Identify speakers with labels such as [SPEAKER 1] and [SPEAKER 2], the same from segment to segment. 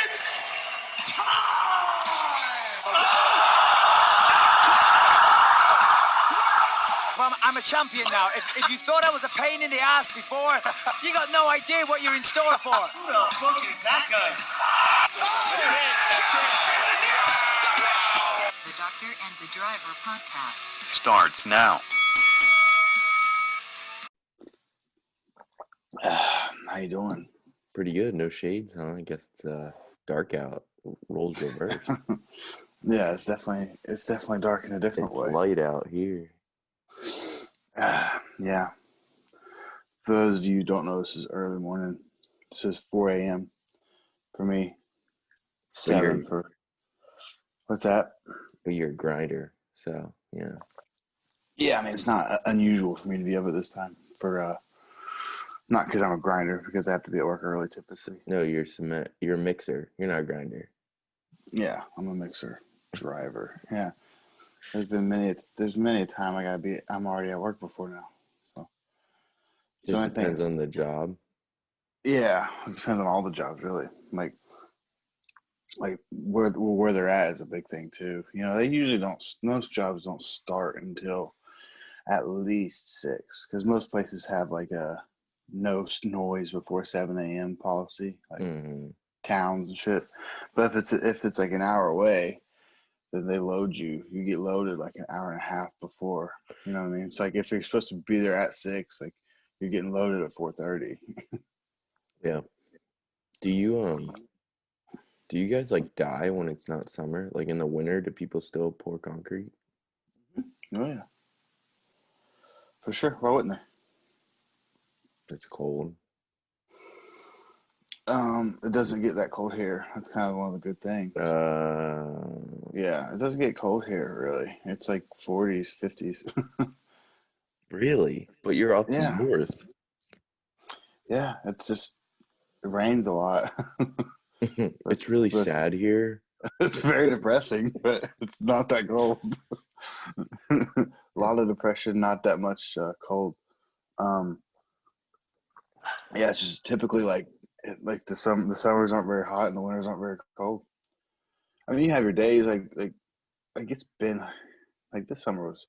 [SPEAKER 1] It's time!
[SPEAKER 2] Well, I'm a champion now. If you thought I was a pain in the ass before, you got no idea what you're in store for.
[SPEAKER 1] Who the fuck is that guy?
[SPEAKER 3] The Doctor and the Driver podcast
[SPEAKER 4] starts now.
[SPEAKER 5] How you doing?
[SPEAKER 6] Pretty good. No shades, huh? I guess it's dark out. Roles reversed.
[SPEAKER 5] Yeah, it's definitely dark in a different way.
[SPEAKER 6] Light out here.
[SPEAKER 5] Yeah. For those of you who don't know, this is early morning. This is 4 a.m. for me. 7 for... What's that?
[SPEAKER 6] But you're a grinder, so, yeah.
[SPEAKER 5] Yeah, I mean, it's not unusual for me to be up at this time for... Not because I'm a grinder, because I have to be at work early typically.
[SPEAKER 6] No, you're a mixer. You're not a grinder.
[SPEAKER 5] Yeah, I'm a mixer driver. Yeah. There's many a time I'm already at work before now. So
[SPEAKER 6] Just depends on the job.
[SPEAKER 5] Yeah, it depends on all the jobs really. Like where they're at is a big thing too. You know, they usually most jobs don't start until at least 6, because most places have like a no noise before 7 a.m. policy, like towns and shit. But if it's like an hour away, then they load you. You get loaded like an hour and a half before. You know what I mean? It's like if you're supposed to be there at 6, like you're getting loaded at 4:30.
[SPEAKER 6] Yeah. Do you guys like die when it's not summer? Like in the winter, do people still pour concrete?
[SPEAKER 5] Oh yeah, for sure. Why wouldn't they?
[SPEAKER 6] It's cold.
[SPEAKER 5] It doesn't get that cold here. That's kind of one of the good things. Yeah, it doesn't get cold here really. It's like 40s, 50s.
[SPEAKER 6] Really? But you're up north.
[SPEAKER 5] Yeah, it rains a lot.
[SPEAKER 6] It's really sad here.
[SPEAKER 5] It's very depressing, but it's not that cold. A lot of depression, not that much cold. Yeah, it's just typically like the summers aren't very hot and the winters aren't very cold. I mean, you have your days like it's been like this summer was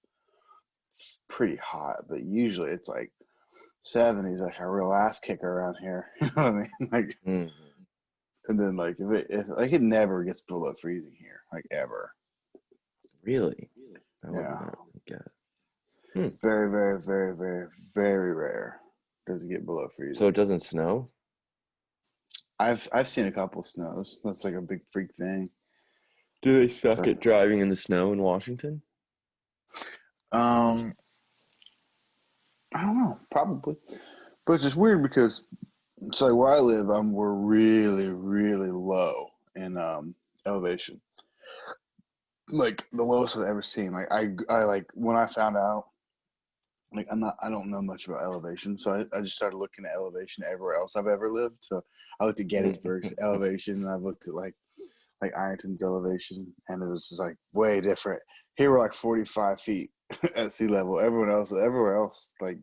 [SPEAKER 5] pretty hot, but usually it's like 70s, like a real ass kicker around here. You know what I mean? Like, and then like if it never gets below freezing here, like ever.
[SPEAKER 6] Really?
[SPEAKER 5] Yeah.
[SPEAKER 6] Yeah.
[SPEAKER 5] Very, very, very, very, very rare does it get below freezing.
[SPEAKER 6] So it doesn't snow?
[SPEAKER 5] I've seen a couple snows. That's like a big freak thing.
[SPEAKER 6] Do they suck at driving in the snow in Washington?
[SPEAKER 5] I don't know, probably. But it's just weird because so like where I live, we're really, really low in elevation. Like the lowest I've ever seen. Like I like when I found out, like I don't know much about elevation, so I just started looking at elevation everywhere else I've ever lived. So I looked at Gettysburg's elevation, and I've looked at like Ironton's elevation, and it was just like way different. Here we're like 45 feet at sea level. Everywhere else, like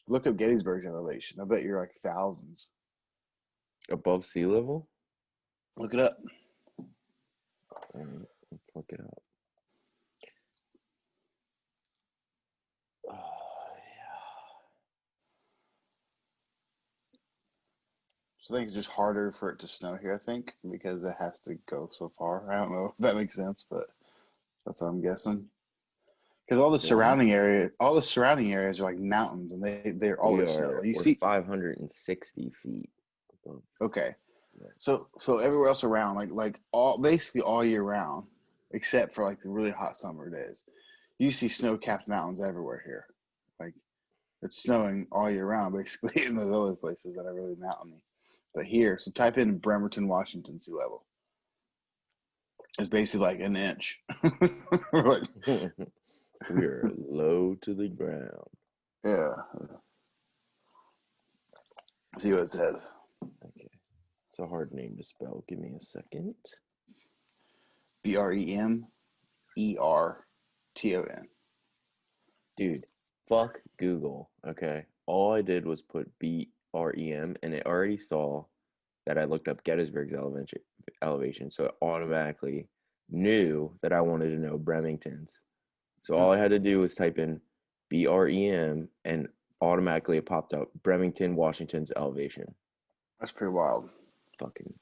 [SPEAKER 5] look up Gettysburg's elevation. I bet you're like thousands
[SPEAKER 6] above sea level.
[SPEAKER 5] Look it up.
[SPEAKER 6] All right, let's look it up. Oh, yeah.
[SPEAKER 5] So I think it's just harder for it to snow here, I think, because it has to go so far. I don't know if that makes sense, but that's what I'm guessing. Because all the surrounding areas are like mountains, and they're always snow. You see
[SPEAKER 6] 560 feet above.
[SPEAKER 5] Okay. So everywhere else around, basically all year round, except for like the really hot summer days, you see snow-capped mountains everywhere here. Like it's snowing all year round, basically, in those other places that are really mountainy. But here, so type in Bremerton, Washington sea level. It's basically like an inch.
[SPEAKER 6] We're low to the ground.
[SPEAKER 5] Yeah. See what it says.
[SPEAKER 6] Okay. It's a hard name to spell. Give me a second.
[SPEAKER 5] Bremerton.
[SPEAKER 6] Dude, fuck Google, okay? All I did was put REM, and it already saw that I looked up Gettysburg's elevation, so it automatically knew that I wanted to know Bremerton's. So all I had to do was type in BREM, and automatically it popped up Bremerton, Washington's elevation.
[SPEAKER 5] That's pretty wild.
[SPEAKER 6] Fucking,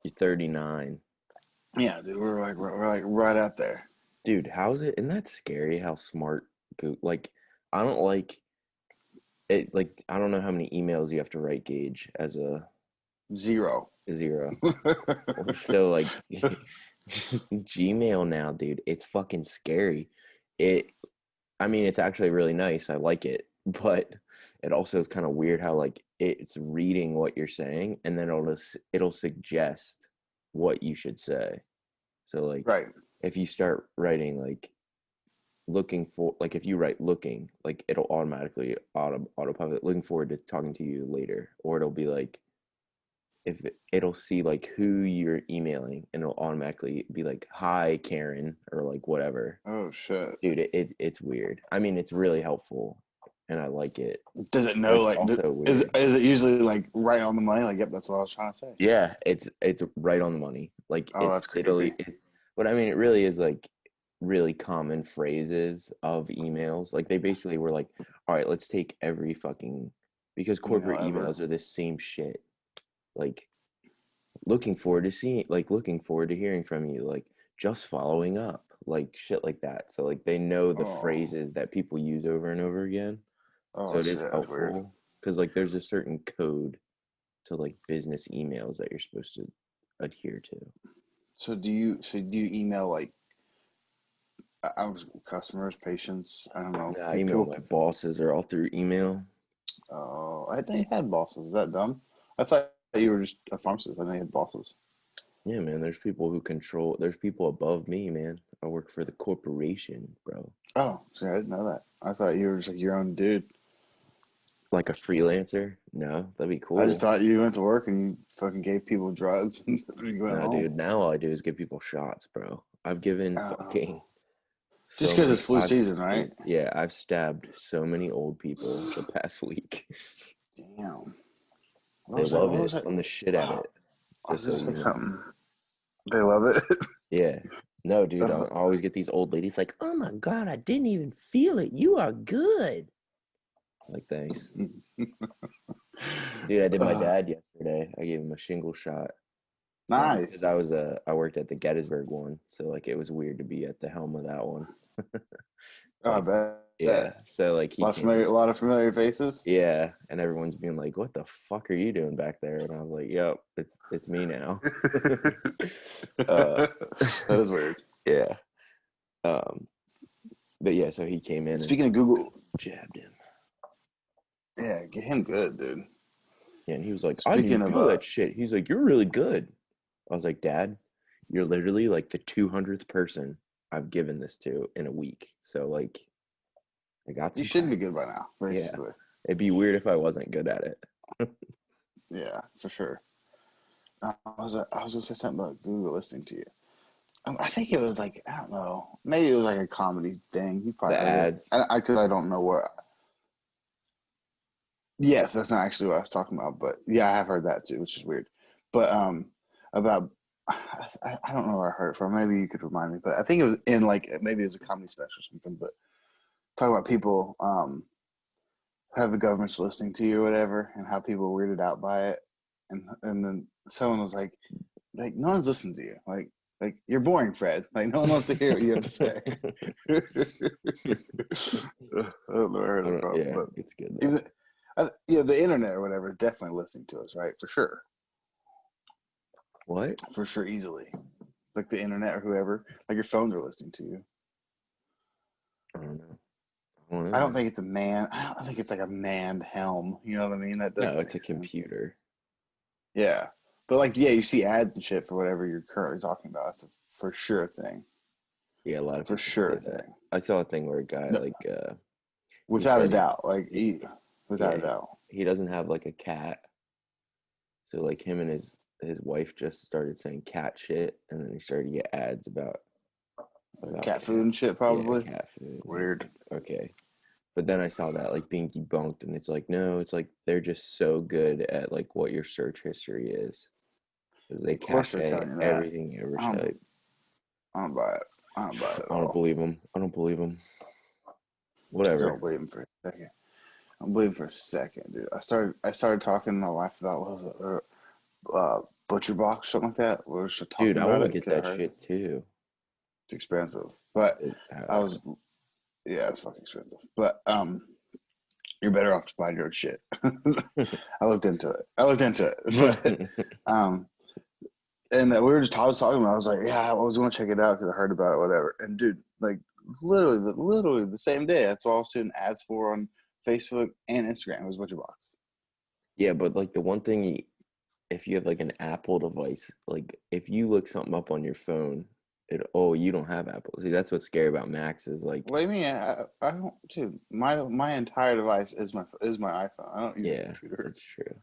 [SPEAKER 6] you're 39.
[SPEAKER 5] Yeah, dude, we're like right out there.
[SPEAKER 6] Dude, how's it? Isn't that scary how smart like I don't like it, like I don't know how many emails you have to write, Gage, as a
[SPEAKER 5] 0.
[SPEAKER 6] 0. So like Gmail now, dude, it's fucking scary. I mean, it's actually really nice. I like it, but it also is kind of weird how like it's reading what you're saying and then it'll suggest what you should say. So like
[SPEAKER 5] Right.
[SPEAKER 6] if you start writing like looking for, like if you write looking, like it'll automatically autopilot looking forward to talking to you later, or it'll be like if it'll see like who you're emailing and it'll automatically be like hi Karen or like whatever.
[SPEAKER 5] Oh shit.
[SPEAKER 6] Dude, it's weird. I mean, it's really helpful and I like it.
[SPEAKER 5] Does it know like is it usually like right on the money? Like, yep, that's what I was trying to say.
[SPEAKER 6] Yeah, it's right on the money. Like
[SPEAKER 5] that's creepy.
[SPEAKER 6] But I mean, it really is like really common phrases of emails. Like they basically were like, all right, let's take every fucking, because corporate emails are the same shit. Like looking forward to hearing from you, like just following up, like shit like that. So like they know the phrases that people use over and over again. So it is helpful because like there's a certain code to like business emails that you're supposed to adhere to.
[SPEAKER 5] So do you email like customers, patients? I don't know.
[SPEAKER 6] Nah, email my bosses are all through email.
[SPEAKER 5] Oh, I didn't know you had bosses. Is that dumb? I thought you were just a pharmacist. I didn't know you had bosses.
[SPEAKER 6] Yeah, man. There's people above me, man. I work for the corporation, bro.
[SPEAKER 5] Oh, see, I didn't know that. I thought you were just like your own dude.
[SPEAKER 6] Like a freelancer? No, that'd be cool.
[SPEAKER 5] I just thought you went to work and you fucking gave people drugs and you went home.
[SPEAKER 6] Dude, now all I do is give people shots, bro. I've given fucking
[SPEAKER 5] just because it's flu season, right?
[SPEAKER 6] Yeah, I've stabbed so many old people the past week.
[SPEAKER 5] Damn.
[SPEAKER 6] They love it. I'm the shit at it.
[SPEAKER 5] I was gonna say something. They love it.
[SPEAKER 6] Yeah. No, dude, I always get these old ladies like, oh my God, I didn't even feel it. You are good. Like, thanks. Dude, I did my dad yesterday. I gave him a shingle shot.
[SPEAKER 5] Nice.
[SPEAKER 6] Because I worked at the Gettysburg one. So, like, it was weird to be at the helm of that one.
[SPEAKER 5] I bet.
[SPEAKER 6] Yeah. So, like,
[SPEAKER 5] a lot of familiar faces.
[SPEAKER 6] Yeah. And everyone's being like, what the fuck are you doing back there? And I was like, yep, it's me now.
[SPEAKER 5] That is weird.
[SPEAKER 6] Yeah. But yeah, so he came in.
[SPEAKER 5] Speaking of Google,
[SPEAKER 6] jabbed him.
[SPEAKER 5] Yeah, get him good, dude.
[SPEAKER 6] Yeah, and he was like, I didn't feel that shit. He's like, you're really good. I was like, Dad, you're literally like the 200th person I've given this to in a week. So like, I got some.
[SPEAKER 5] You should be good by now, basically.
[SPEAKER 6] Yeah. It'd be weird if I wasn't good at it.
[SPEAKER 5] Yeah, for sure. I was gonna say something about Google listening to you. I think it was like, I don't know, maybe it was like a comedy thing. You probably
[SPEAKER 6] the ads.
[SPEAKER 5] Because I don't know what. Yes, that's not actually what I was talking about, but yeah, I have heard that too, which is weird. But about I don't know where I heard it from. Maybe you could remind me, but I think it was in like maybe it was a comedy special or something. But talk about people have the government's listening to you or whatever, and how people are weirded out by it, and then someone was like no one's listening to you, like you're boring, Fred. Like no one wants to hear what you have to say. I don't know where I heard it from,
[SPEAKER 6] yeah,
[SPEAKER 5] but
[SPEAKER 6] it's good.
[SPEAKER 5] Yeah, the internet or whatever, definitely listening to us, right? For sure.
[SPEAKER 6] What?
[SPEAKER 5] For sure, easily. Like the internet or whoever, like your phones are listening to you.
[SPEAKER 6] I don't know.
[SPEAKER 5] I don't think it's I don't think it's like a manned helm. You know what I mean? That doesn't.
[SPEAKER 6] No, it's a computer.
[SPEAKER 5] Yeah, but like, yeah, you see ads and shit for whatever you're currently talking about. That's a for sure thing.
[SPEAKER 6] Yeah, a lot of
[SPEAKER 5] for sure thing.
[SPEAKER 6] I saw a thing where a guy
[SPEAKER 5] without a doubt, without a doubt,
[SPEAKER 6] he doesn't have like a cat, so like him and his wife just started saying cat shit, and then he started to get ads about
[SPEAKER 5] cat food and shit, probably.
[SPEAKER 6] Yeah, cat food.
[SPEAKER 5] Weird.
[SPEAKER 6] Like, okay, But then I saw that like being debunked, and it's like, no, it's like they're just so good at like what your search history is, because they
[SPEAKER 5] Of course they're
[SPEAKER 6] cache
[SPEAKER 5] telling you that.
[SPEAKER 6] everything you ever type.
[SPEAKER 5] I don't buy it. I don't buy it at
[SPEAKER 6] I don't
[SPEAKER 5] all.
[SPEAKER 6] believe them. I don't believe them.
[SPEAKER 5] I
[SPEAKER 6] Whatever.
[SPEAKER 5] don't believe him for a second. I'm believing for a second, dude. I started talking to my wife about what was it, Butcher Box, something like that. We were just talking
[SPEAKER 6] Dude, I
[SPEAKER 5] about
[SPEAKER 6] want to
[SPEAKER 5] it.
[SPEAKER 6] get that shit too.
[SPEAKER 5] It's expensive, but
[SPEAKER 6] Uh,
[SPEAKER 5] it's fucking expensive. But you're better off just buying your own shit. I looked into it, but and I was talking about. I was like, yeah, I was going to check it out because I heard about it, whatever. And dude, like literally the same day, that's all I was seeing ads for on Facebook and Instagram. It was Butcher Box.
[SPEAKER 6] yeah, but like the one thing, if you have like an Apple device, like if you look something up on your phone, you don't have Apple. See, that's what's scary about Macs is like.
[SPEAKER 5] What do you mean? I don't, dude. My entire device is my iPhone. I don't use a computer.
[SPEAKER 6] That's true.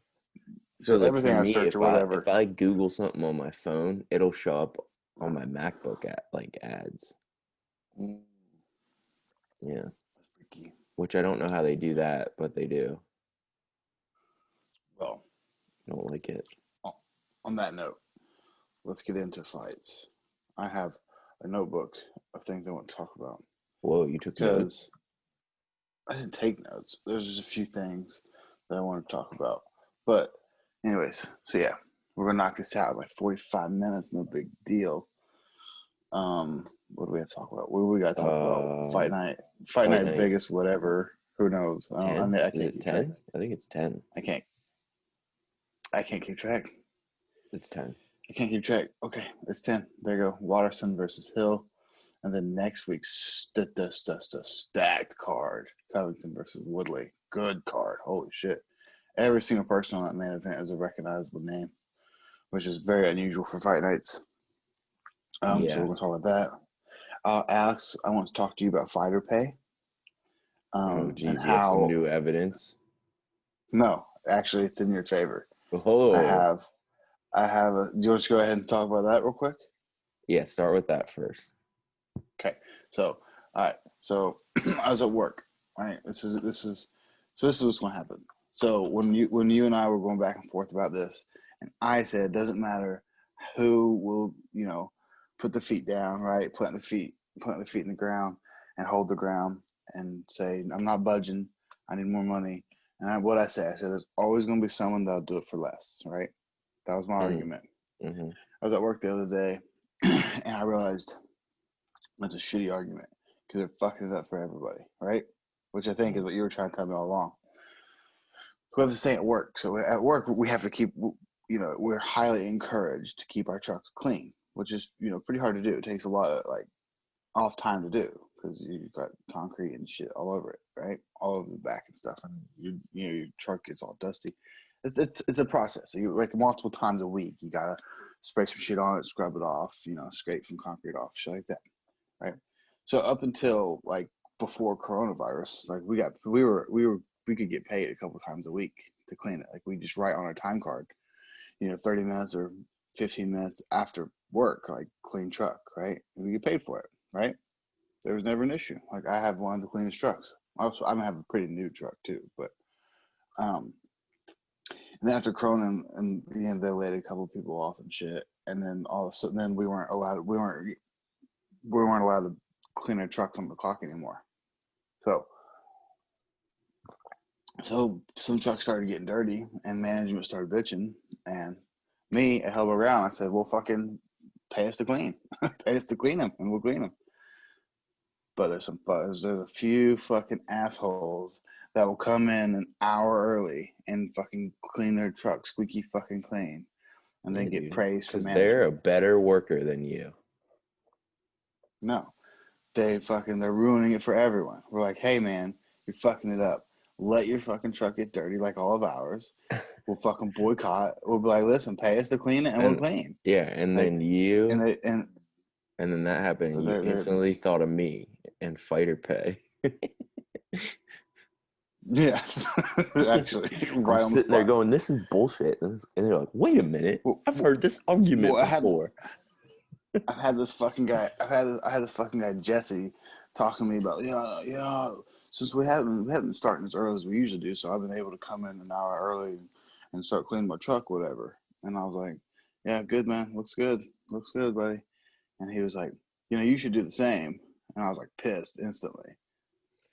[SPEAKER 5] So
[SPEAKER 6] like
[SPEAKER 5] everything
[SPEAKER 6] for
[SPEAKER 5] I
[SPEAKER 6] me,
[SPEAKER 5] search or whatever.
[SPEAKER 6] if I Google something on my phone, it'll show up on my MacBook at like ads. Yeah.
[SPEAKER 5] Freaky.
[SPEAKER 6] Which I don't know how they do that, but they do.
[SPEAKER 5] Well,
[SPEAKER 6] I don't like it.
[SPEAKER 5] On that note, let's get into fights. I have a notebook of things I want to talk about.
[SPEAKER 6] Whoa, you took notes?
[SPEAKER 5] I didn't take notes. There's just a few things that I want to talk about. But anyways, so yeah, we're gonna knock this out in like 45 minutes. No big deal. What do we have to talk about? What do we got to talk about? Fight night, Vegas, whatever. Who knows? I
[SPEAKER 6] 10?
[SPEAKER 5] can't
[SPEAKER 6] Is it
[SPEAKER 5] keep
[SPEAKER 6] 10?
[SPEAKER 5] track.
[SPEAKER 6] I think it's 10.
[SPEAKER 5] I can't keep track.
[SPEAKER 6] It's 10.
[SPEAKER 5] I can't keep track. Okay, it's 10. There you go. Watterson versus Hill. And then next week's the stacked card. Covington versus Woodley. Good card. Holy shit. Every single person on that main event is a recognizable name, which is very unusual for fight nights. So we're going to talk about that. Alex, I want to talk to you about fighter pay.
[SPEAKER 6] Geez,
[SPEAKER 5] and
[SPEAKER 6] you have some
[SPEAKER 5] how...
[SPEAKER 6] new evidence?
[SPEAKER 5] No, actually, it's in your favor.
[SPEAKER 6] Oh.
[SPEAKER 5] I have do you want to go ahead and talk about that real quick?
[SPEAKER 6] Yeah, start with that first.
[SPEAKER 5] Okay. So, all right. So I was at work. All right. This is what's going to happen. So when you and I were going back and forth about this, and I said it doesn't matter who will, put the feet down, right? Plant the feet in the ground and hold the ground and say, I'm not budging. I need more money. And I said there's always going to be someone that'll do it for less, right? That was my argument.
[SPEAKER 6] Mm-hmm.
[SPEAKER 5] I was at work the other day, and I realized that's a shitty argument because they're fucking it up for everybody, right? Which I think is what you were trying to tell me all along. We have to stay at work. So at work, we have to keep, we're highly encouraged to keep our trucks clean, which is, pretty hard to do. It takes a lot of, off time to do because you've got concrete and shit all over it, right? All over the back and stuff. And, your truck gets all dusty. It's a process. So you multiple times a week, you got to spray some shit on it, scrub it off, scrape some concrete off, shit like that, right? So up until before coronavirus, we could get paid a couple times a week to clean it. We just write on our time card, 30 minutes or 15 minutes after work, clean truck, right? And we get paid for it, right? There was never an issue. I have one of the cleanest trucks. Also, I have a pretty new truck too, but and then after Corona and they laid a couple of people off and shit, and then all of a sudden, then we weren't allowed to clean our trucks on the clock anymore. So some trucks started getting dirty, and management started bitching, and me, I held around. I said, "Well, fucking pay us to clean, pay us to clean them, and we'll clean them." But there's a few fucking assholes that will come in an hour early and fucking clean their truck squeaky fucking clean, and then get praised for management.
[SPEAKER 6] They're a better worker than you.
[SPEAKER 5] No, they're ruining it for everyone. We're like, hey man, you're fucking it up. Let your fucking truck get dirty like all of ours. We'll fucking boycott. We'll be like, listen, pay us to clean it, and we'll clean.
[SPEAKER 6] Yeah, and then you
[SPEAKER 5] and
[SPEAKER 6] then that happened. You instantly thought of me and fighter pay.
[SPEAKER 5] Yes, actually, right
[SPEAKER 6] I'm sitting there going, "This is bullshit," and they're like, "Wait a minute, I've heard this argument before."
[SPEAKER 5] I've had this fucking guy. I had this fucking guy Jesse talking to me about since we haven't started as early as we usually do, so I've been able to come in an hour early and start cleaning my truck, whatever. And I was like, yeah, good, man. Looks good, buddy. And he was like, you should do the same. And I was like pissed instantly.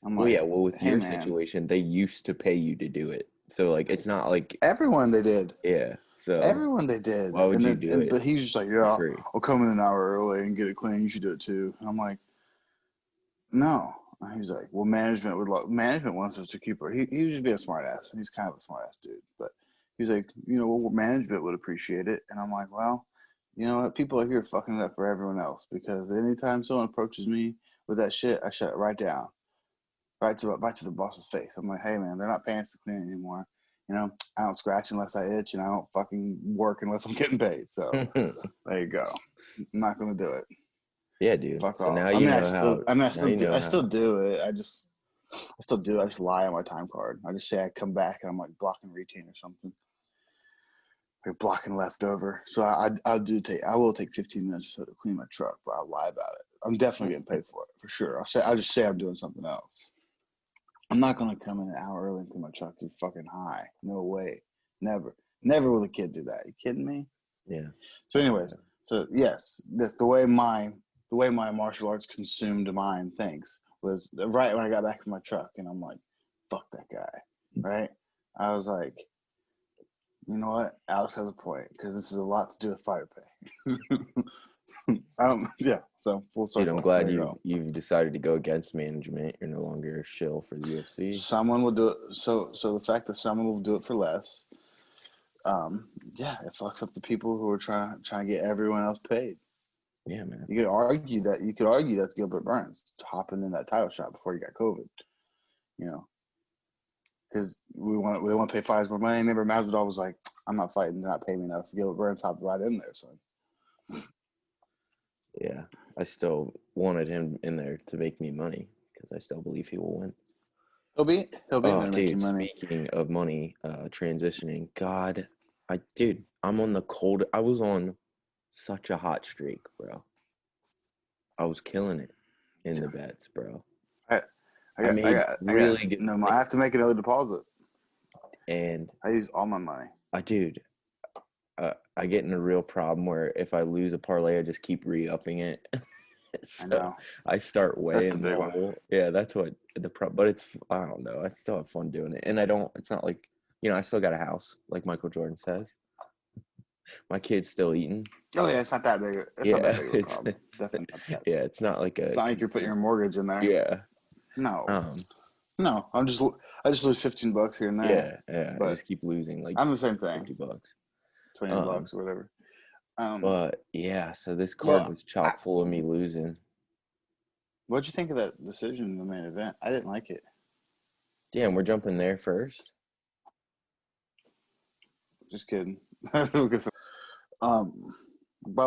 [SPEAKER 5] I'm
[SPEAKER 6] Well,
[SPEAKER 5] like,
[SPEAKER 6] yeah. Well, with
[SPEAKER 5] hey,
[SPEAKER 6] your
[SPEAKER 5] man,
[SPEAKER 6] situation, they used to pay you to do it, so like it's not like
[SPEAKER 5] everyone they did.
[SPEAKER 6] yeah. So
[SPEAKER 5] Everyone they did.
[SPEAKER 6] why would
[SPEAKER 5] And
[SPEAKER 6] you
[SPEAKER 5] then,
[SPEAKER 6] do it
[SPEAKER 5] but he's just like,
[SPEAKER 6] for
[SPEAKER 5] yeah,
[SPEAKER 6] free?
[SPEAKER 5] I'll come in an hour early and get it clean. You should do it too. And I'm like, no. And he's like, well, management wants us to keep her. He was just being a smart ass. And he's kind of a smart ass dude. But he's like, well, management would appreciate it. And I'm like, well, you know what? People are here fucking it up for everyone else, because anytime someone approaches me with that shit, I shut it right down. Right to the boss's face. I'm like, hey man, they're not paying us to clean anymore. I don't scratch unless I itch, and I don't fucking work unless I'm getting paid. So there you go. I'm not gonna do it.
[SPEAKER 6] Yeah, dude.
[SPEAKER 5] Fuck
[SPEAKER 6] So
[SPEAKER 5] off.
[SPEAKER 6] now
[SPEAKER 5] I
[SPEAKER 6] you
[SPEAKER 5] mean,
[SPEAKER 6] know how.
[SPEAKER 5] I still do it. I still do it. I just lie on my time card. I just say I come back and I'm like blocking routine or something. Like blocking leftover. So I will take 15 minutes or so to clean my truck, but I'll lie about it. I'm definitely getting paid for it for sure. I'll just say I'm doing something else. I'm not gonna come in an hour early and clean my truck. You're fucking high. No way. Never. Never will a kid do that. You kidding me?
[SPEAKER 6] Yeah.
[SPEAKER 5] So anyways, so yes, that's the way my martial arts consumed mind thinks was right when I got back in my truck, and I'm like, fuck that guy. Right? I was like, you know what? Alex has a point, because this is a lot to do with fighter pay. Yeah. So full circle.
[SPEAKER 6] Dude, I'm glad
[SPEAKER 5] There you go.
[SPEAKER 6] you've decided to go against management. You're no longer a shill for the UFC.
[SPEAKER 5] Someone will do it. So the fact that someone will do it for less, yeah, it fucks up the people who are trying to get everyone else paid.
[SPEAKER 6] Yeah, man.
[SPEAKER 5] You could argue that's Gilbert Burns hopping in that title shot before he got COVID. Because we want to pay fighters more money. Remember, Masvidal was like, I'm not fighting. They're not paying me enough. Gilbert Burns hopped right in there, son.
[SPEAKER 6] Yeah, I still wanted him in there to make me money because I still believe he will win.
[SPEAKER 5] He'll be in there
[SPEAKER 6] Dude,
[SPEAKER 5] making money.
[SPEAKER 6] speaking of money, transitioning, God, I'm on the cold. I was on such a hot streak, bro. I was killing it in the bets, bro. I made really good money.
[SPEAKER 5] I have to make another deposit.
[SPEAKER 6] And
[SPEAKER 5] I use all my money.
[SPEAKER 6] I get in a real problem where if I lose a parlay, I just keep re-upping it. So
[SPEAKER 5] I know.
[SPEAKER 6] I start way
[SPEAKER 5] That's
[SPEAKER 6] in
[SPEAKER 5] the
[SPEAKER 6] the
[SPEAKER 5] big one.
[SPEAKER 6] hole. Yeah, that's what the problem. But I don't know. I still have fun doing it, and it's not like I still got a house, like Michael Jordan says. My kid's still eating.
[SPEAKER 5] Oh yeah, it's not that big. It's not that big of a problem. Definitely not that.
[SPEAKER 6] Yeah, it's not like
[SPEAKER 5] It's not like you're putting your mortgage in there.
[SPEAKER 6] Yeah.
[SPEAKER 5] No. No. I just lose $15 here and there.
[SPEAKER 6] Yeah.
[SPEAKER 5] But
[SPEAKER 6] I just keep losing like
[SPEAKER 5] I'm the same thing.
[SPEAKER 6] $50.
[SPEAKER 5] $20 or whatever.
[SPEAKER 6] But yeah, so this card was chock full of me losing.
[SPEAKER 5] What'd you think of that decision in the main event? I didn't like it.
[SPEAKER 6] Damn, we're jumping there first.
[SPEAKER 5] Just kidding. By the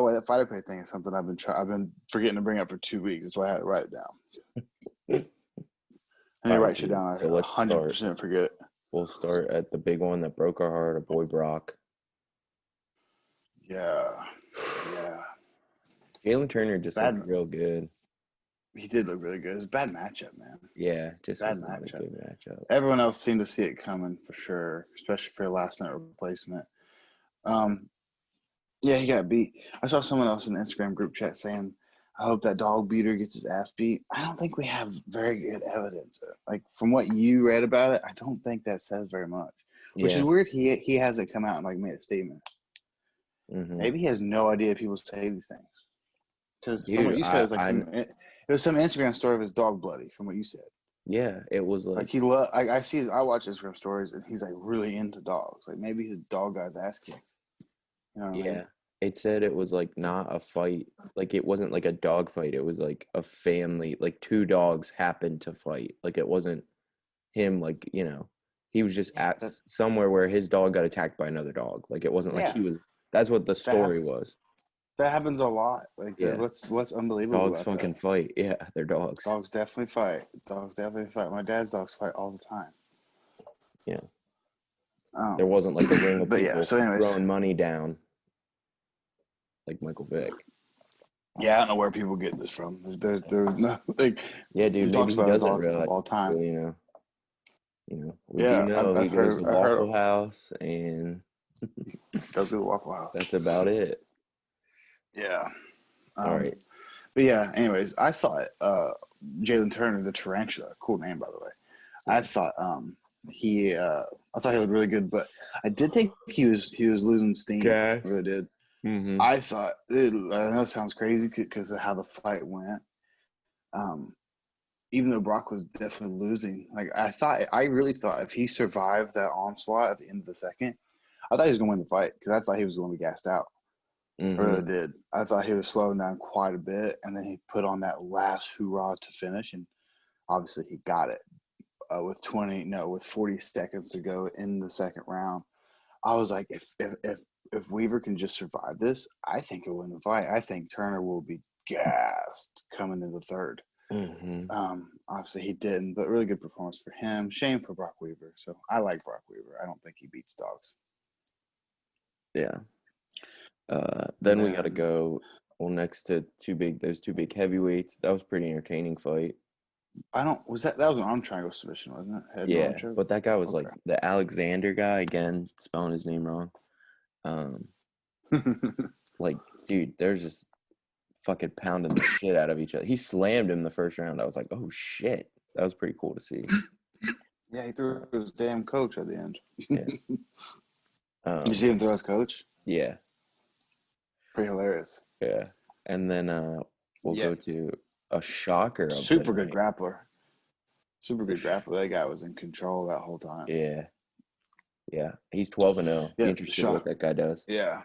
[SPEAKER 5] way, that fighter pay thing is something I've been forgetting to bring up for 2 weeks. That's why I had to write it down. I need to write shit down.
[SPEAKER 6] So let's
[SPEAKER 5] 100% forget it.
[SPEAKER 6] We'll start at the big one that broke our heart, our boy Brock.
[SPEAKER 5] Yeah.
[SPEAKER 6] Jalen Turner just looked real good.
[SPEAKER 5] He did look really good. It was a bad matchup, man.
[SPEAKER 6] Yeah, just
[SPEAKER 5] bad
[SPEAKER 6] matchup. Good matchup.
[SPEAKER 5] Everyone else seemed to see it coming for sure, especially for a last-minute replacement. Yeah, he got beat. I saw someone else in the Instagram group chat saying, I hope that dog beater gets his ass beat. I don't think we have very good evidence. Like, from what you read about it, I don't think that says very much. Which is weird. He hasn't come out and, like, made a statement. Mm-hmm. Maybe he has no idea people say these things. Because from what you said, it was some Instagram story of his dog bloody, from what you said.
[SPEAKER 6] Yeah, it was like
[SPEAKER 5] I watch Instagram stories, and he's, like, really into dogs. Like, maybe his dog got his ass kicked. You know what I mean?
[SPEAKER 6] It said it was like not a fight, like it wasn't like a dog fight, it was like a family, like two dogs happened to fight, like it wasn't him, like he was just at somewhere where his dog got attacked by another dog, like it wasn't like he was. That's what the story was.
[SPEAKER 5] That happens a lot. Like what's unbelievable
[SPEAKER 6] dogs
[SPEAKER 5] about
[SPEAKER 6] fucking
[SPEAKER 5] that?
[SPEAKER 6] fight. Yeah, they're dogs.
[SPEAKER 5] Dogs definitely fight. My dad's dogs fight all the time.
[SPEAKER 6] Yeah. There wasn't like a ring of people throwing money down like Michael Vick.
[SPEAKER 5] Yeah, I don't know where people get this from. There's no like.
[SPEAKER 6] Yeah,
[SPEAKER 5] He
[SPEAKER 6] dude, maybe
[SPEAKER 5] talks
[SPEAKER 6] he
[SPEAKER 5] about his
[SPEAKER 6] doesn't
[SPEAKER 5] all stuff
[SPEAKER 6] realize.
[SPEAKER 5] all the time.
[SPEAKER 6] Well, we do
[SPEAKER 5] Yeah,
[SPEAKER 6] know he
[SPEAKER 5] I've
[SPEAKER 6] goes to
[SPEAKER 5] heard. I heard.
[SPEAKER 6] Waffle House, and
[SPEAKER 5] Goes to the Waffle House.
[SPEAKER 6] that's about it.
[SPEAKER 5] Yeah.
[SPEAKER 6] All right.
[SPEAKER 5] But yeah. Anyways, I thought Jalen Turner, the Tarantula, cool name by the way. I thought he I thought he looked really good, but I did think he was losing steam.
[SPEAKER 6] Gas.
[SPEAKER 5] I really did.
[SPEAKER 6] Mm-hmm.
[SPEAKER 5] I thought I know it sounds crazy because of how the fight went. Even though Brock was definitely losing, like I really thought if he survived that onslaught at the end of the second, I thought he was going to win the fight because I thought he was going to be gassed out.
[SPEAKER 6] Mm-hmm.
[SPEAKER 5] I really did. I thought he was slowing down quite a bit, and then he put on that last hoorah to finish, and obviously he got it with 40 seconds to go in the second round. I was like, if Weaver can just survive this, I think he'll win the fight. I think Turner will be gassed coming in the third.
[SPEAKER 6] Mm-hmm.
[SPEAKER 5] Obviously he didn't, but really good performance for him. Shame for Brock Weaver. So I like Brock Weaver. I don't think he beats dogs.
[SPEAKER 6] Yeah. Then we got to go next to those two big heavyweights. That was a pretty entertaining fight.
[SPEAKER 5] That was an arm triangle submission, wasn't it?
[SPEAKER 6] Yeah, but that guy was like the Alexander guy, again, spelling his name wrong. Like, dude, they're just fucking pounding the shit out of each other. He slammed him the first round. I was like, oh shit. That was pretty cool to see.
[SPEAKER 5] Yeah, he threw his damn coach at the end.
[SPEAKER 6] Yeah.
[SPEAKER 5] You see him throw his coach?
[SPEAKER 6] Yeah.
[SPEAKER 5] Pretty hilarious.
[SPEAKER 6] Yeah. And then we'll go to a shocker.
[SPEAKER 5] Super good grappler. Super good grappler. That guy was in control that whole time.
[SPEAKER 6] Yeah. Yeah. He's 12-0.
[SPEAKER 5] Yeah,
[SPEAKER 6] interested in what that guy does.
[SPEAKER 5] Yeah.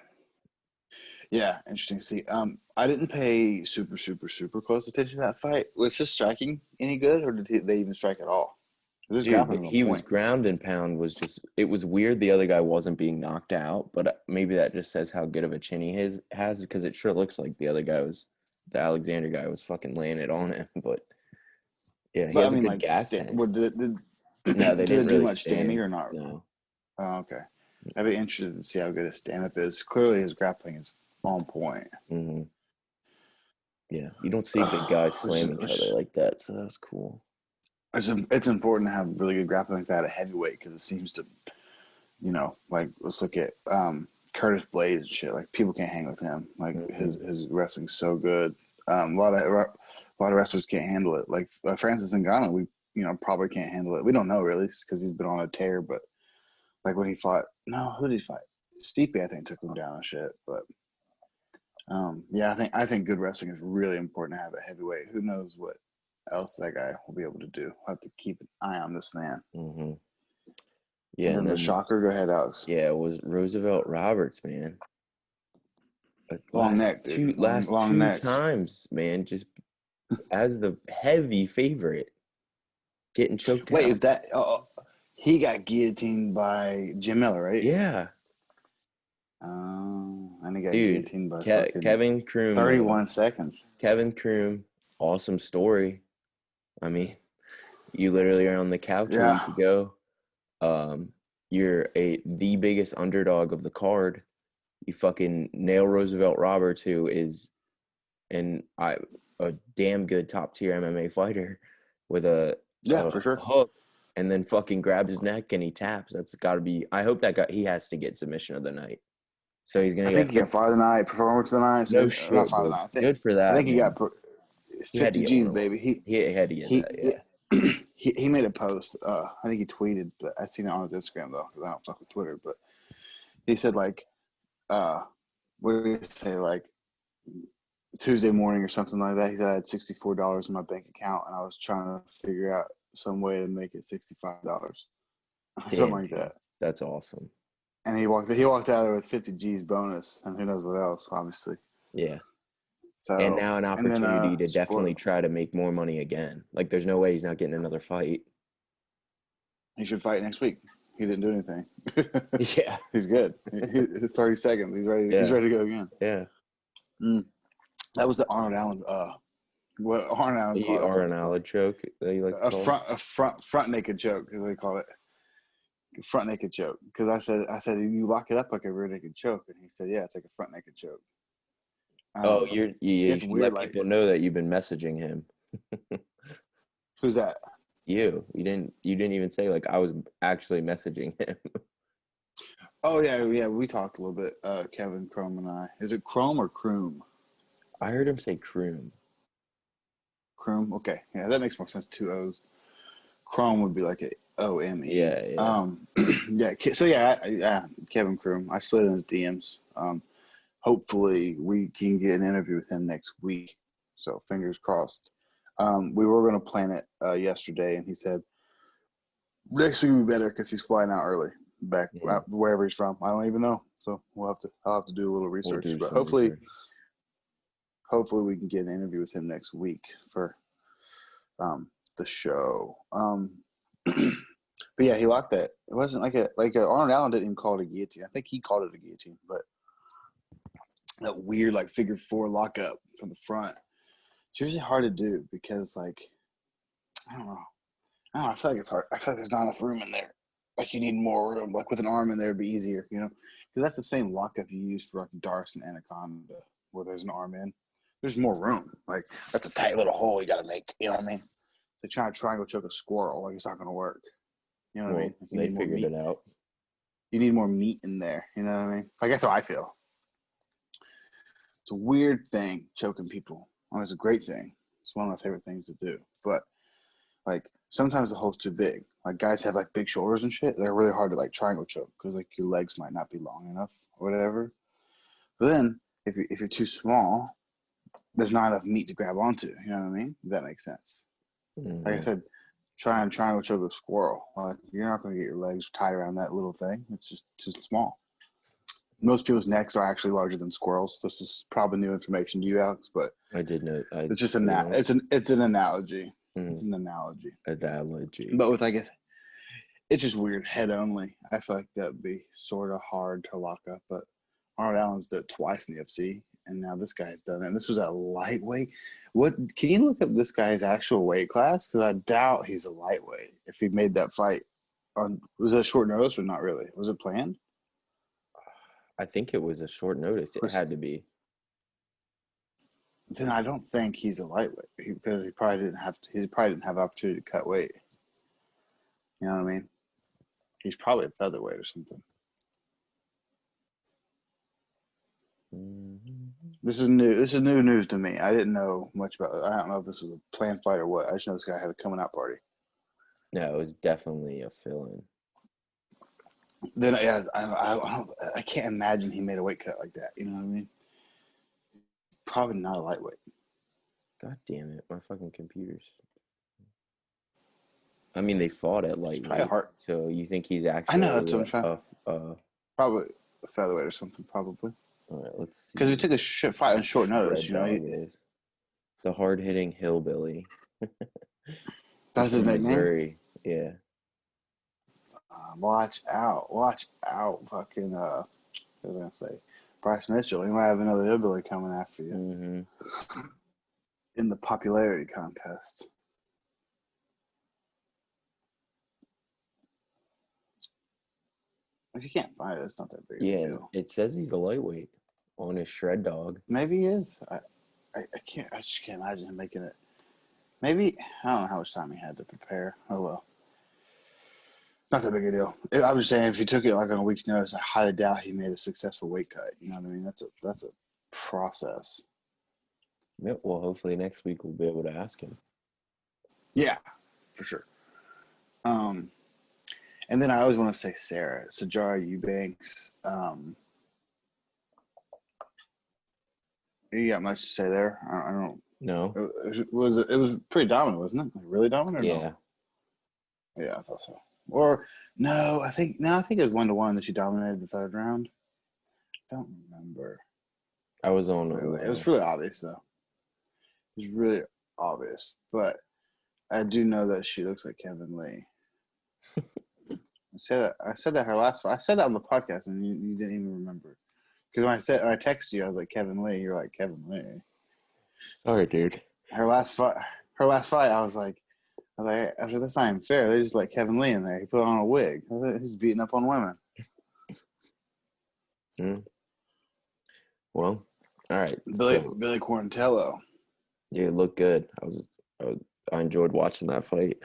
[SPEAKER 5] Yeah, interesting to see. I didn't pay super close attention to that fight. Was his striking any good, or did they even strike at all?
[SPEAKER 6] Dude, he was ground and pound was just – it was weird the other guy wasn't being knocked out, but maybe that just says how good of a chin he has because it sure looks like the other guy was – the Alexander guy was fucking laying it on him. But, yeah, he has a good gas tank.
[SPEAKER 5] No, they
[SPEAKER 6] didn't
[SPEAKER 5] do
[SPEAKER 6] really
[SPEAKER 5] much standing or not?
[SPEAKER 6] No.
[SPEAKER 5] Oh, okay. I'd be interested to see how good his stand-up is. Clearly his grappling is on point.
[SPEAKER 6] Mm-hmm. Yeah, you don't see big guys slam each other like that, so that's cool.
[SPEAKER 5] It's important to have really good grappling like that at heavyweight because it seems to, like let's look at Curtis Blades and shit. Like people can't hang with him. Like his wrestling's so good. A lot of wrestlers can't handle it. Like Francis Ngannou, we probably can't handle it. We don't know really because he's been on a tear. But like when he fought, who did he fight? Stipe, I think, took him down and shit. But yeah, I think good wrestling is really important to have at heavyweight. Who knows what else that guy will be able to do? I'll have to keep an eye on this man.
[SPEAKER 6] Mm-hmm. Yeah,
[SPEAKER 5] and then the shocker. Go ahead, Alex.
[SPEAKER 6] Yeah, it was Roosevelt Roberts, man.
[SPEAKER 5] Long neck, dude.
[SPEAKER 6] Last two times, man, just as the heavy favorite, getting choked out.
[SPEAKER 5] Wait, is that he got guillotined by Jim Miller, right?
[SPEAKER 6] Yeah.
[SPEAKER 5] And he got guillotined by
[SPEAKER 6] Kevin Kroom.
[SPEAKER 5] 31 seconds.
[SPEAKER 6] Kevin Kroom, awesome story. I mean, you literally are on the couch a week ago. You're the biggest underdog of the card. You fucking nail Roosevelt Roberts, who is a damn good top tier MMA fighter with a
[SPEAKER 5] for sure
[SPEAKER 6] hook, and then fucking grabs his neck and he taps. That's got to be. I hope that guy. He has to get submission of the night. So he's gonna.
[SPEAKER 5] I think he got fight of the night, performance of the night.
[SPEAKER 6] No shit, not fight of the night. Good for that.
[SPEAKER 5] I think he got 50 G's, baby.
[SPEAKER 6] He had to get that. Yeah.
[SPEAKER 5] He made a post. I think he tweeted, but I seen it on his Instagram though, because I don't fuck with Twitter. But he said like, what did he say? Like Tuesday morning or something like that. He said I had $64 in my bank account, and I was trying to figure out some way to make it $65. Something like that.
[SPEAKER 6] That's awesome.
[SPEAKER 5] And he walked out of there with 50 G's bonus, and who knows what else, obviously.
[SPEAKER 6] Yeah.
[SPEAKER 5] So
[SPEAKER 6] and now an opportunity to definitely try to make more money again. Like, there's no way he's not getting another fight.
[SPEAKER 5] He should fight next week. He didn't do anything.
[SPEAKER 6] Yeah.
[SPEAKER 5] He's good. It's 30 seconds. He's ready. Yeah. He's ready to go again.
[SPEAKER 6] Yeah.
[SPEAKER 5] That was the Arnold Allen. What Arnold Allen?
[SPEAKER 6] Arnold Allen choke. That you like to call
[SPEAKER 5] a front naked choke is what they call it. Front naked choke. Because I said you lock it up like a rear naked choke, and he said, yeah, it's like a front naked choke.
[SPEAKER 6] Oh, you
[SPEAKER 5] it's
[SPEAKER 6] should
[SPEAKER 5] weird.
[SPEAKER 6] let
[SPEAKER 5] Like,
[SPEAKER 6] people know that you've been messaging him.
[SPEAKER 5] who's that?
[SPEAKER 6] You didn't even say like I was actually messaging him.
[SPEAKER 5] Oh yeah. We talked a little bit. Kevin, Chrome, and I. Is it Chrome or Croom?
[SPEAKER 6] I heard him say croom.
[SPEAKER 5] Chrome. Okay, yeah, that makes more sense. Two O's. Chrome would be like a OME.
[SPEAKER 6] Yeah.
[SPEAKER 5] Yeah. So yeah, Kevin Croom. I slid in his DMs. Hopefully we can get an interview with him next week. So fingers crossed. We were going to plan it yesterday, and he said next week would be better because he's flying out early, back out wherever he's from. I don't even know, so I'll have to do a little research.
[SPEAKER 6] We'll do
[SPEAKER 5] but
[SPEAKER 6] some
[SPEAKER 5] hopefully we can get an interview with him next week for the show. But yeah, he locked that. It wasn't like a Arnold Allen didn't even call it a guillotine. I think he called it a guillotine, but that weird like figure four lockup from the front. It's usually hard to do because like I don't know. I feel like it's hard. I feel like there's not enough room in there. Like you need more room. Like with an arm in there, it'd be easier, you know? Because that's the same lockup you use for like Darce and Anaconda, where there's an arm in. There's more room. Like that's a tight little hole you got to make. You know what I mean? So trying to triangle choke a squirrel, like it's not going to work. You know what I mean? Like,
[SPEAKER 6] they figured it out.
[SPEAKER 5] You need more meat in there. You know what I mean? Like that's how I feel. It's a weird thing choking people. Well, it's a great thing. It's one of my favorite things to do. But like sometimes the hole's too big. Like guys have like big shoulders and shit. They're really hard to like triangle choke because like your legs might not be long enough or whatever. But then if you're too small, there's not enough meat to grab onto. You know what I mean? If that makes sense.
[SPEAKER 6] Mm-hmm.
[SPEAKER 5] Like I said, try and triangle choke a squirrel. Like you're not going to get your legs tied around that little thing. It's just too small. Most people's necks are actually larger than squirrels. This is probably new information to you, Alex, but
[SPEAKER 6] I did know.
[SPEAKER 5] it's just it's an analogy.
[SPEAKER 6] Mm-hmm.
[SPEAKER 5] It's an analogy.
[SPEAKER 6] Analogy.
[SPEAKER 5] But with, I guess, it's just weird. Head only. I feel like that'd be sort of hard to lock up. But Arnold Allen's done it twice in the UFC, and now this guy's done it. And this was a lightweight. What can you look up this guy's actual weight class? Because I doubt he's a lightweight. If he made that fight, was that short notice or not really? Was it planned?
[SPEAKER 6] I think it was a short notice. It had to be.
[SPEAKER 5] Then I don't think he's a lightweight because he probably didn't have the opportunity to cut weight. You know what I mean? He's probably a featherweight or something.
[SPEAKER 6] Mm-hmm.
[SPEAKER 5] This is new. This is new news to me. I didn't know much about it. I don't know if this was a planned fight or what. I just know this guy had a coming out party.
[SPEAKER 6] No, it was definitely a fill-in.
[SPEAKER 5] Then yeah, I can't imagine he made a weight cut like that. You know what I mean? Probably not a lightweight.
[SPEAKER 6] God damn it, my fucking computers. I mean, they fought at lightweight. So you think he's actually?
[SPEAKER 5] I know that's what I'm trying. Probably a featherweight or something. Probably.
[SPEAKER 6] All right, let's see.
[SPEAKER 5] Because he took a fight on short notice. You know,
[SPEAKER 6] the hard-hitting hillbilly.
[SPEAKER 5] That's his nickname.
[SPEAKER 6] Missouri. Yeah.
[SPEAKER 5] Watch out! Fucking what was I gonna say? Bryce Mitchell. He might have another hillbilly coming after you in the popularity contest. If you can't find it, it's not that big.
[SPEAKER 6] Yeah, it says he's a lightweight on his shred dog.
[SPEAKER 5] Maybe he is. I just can't imagine him making it. Maybe I don't know how much time he had to prepare. Oh well. Not that big a deal. I'm just saying, if you took it like on a week's notice, I highly doubt he made a successful weight cut. You know what I mean? That's a process.
[SPEAKER 6] Yeah, well, hopefully next week we'll be able to ask him.
[SPEAKER 5] Yeah, for sure. And then I always want to say Sarah Sajara Eubanks. You got much to say there? I don't.
[SPEAKER 6] No.
[SPEAKER 5] It was pretty dominant, wasn't it? Like really dominant? Or
[SPEAKER 6] yeah.
[SPEAKER 5] No? Yeah, I thought so. Or no, I think it was 1-1 that she dominated the third round. Don't remember.
[SPEAKER 6] I was on.
[SPEAKER 5] It was really obvious though. It was really obvious, but I do know that she looks like Kevin Lee. I said that her last. I said that on the podcast, and you didn't even remember. Because when I texted you, I was like Kevin Lee. You're like Kevin Lee.
[SPEAKER 6] Sorry, dude.
[SPEAKER 5] Her last fight. I was like, that's not even fair. They just let Kevin Lee in there. He put on a wig. He's beating up on women.
[SPEAKER 6] Well, All right.
[SPEAKER 5] Billy Quarantello.
[SPEAKER 6] Yeah, it looked good. I enjoyed watching that fight.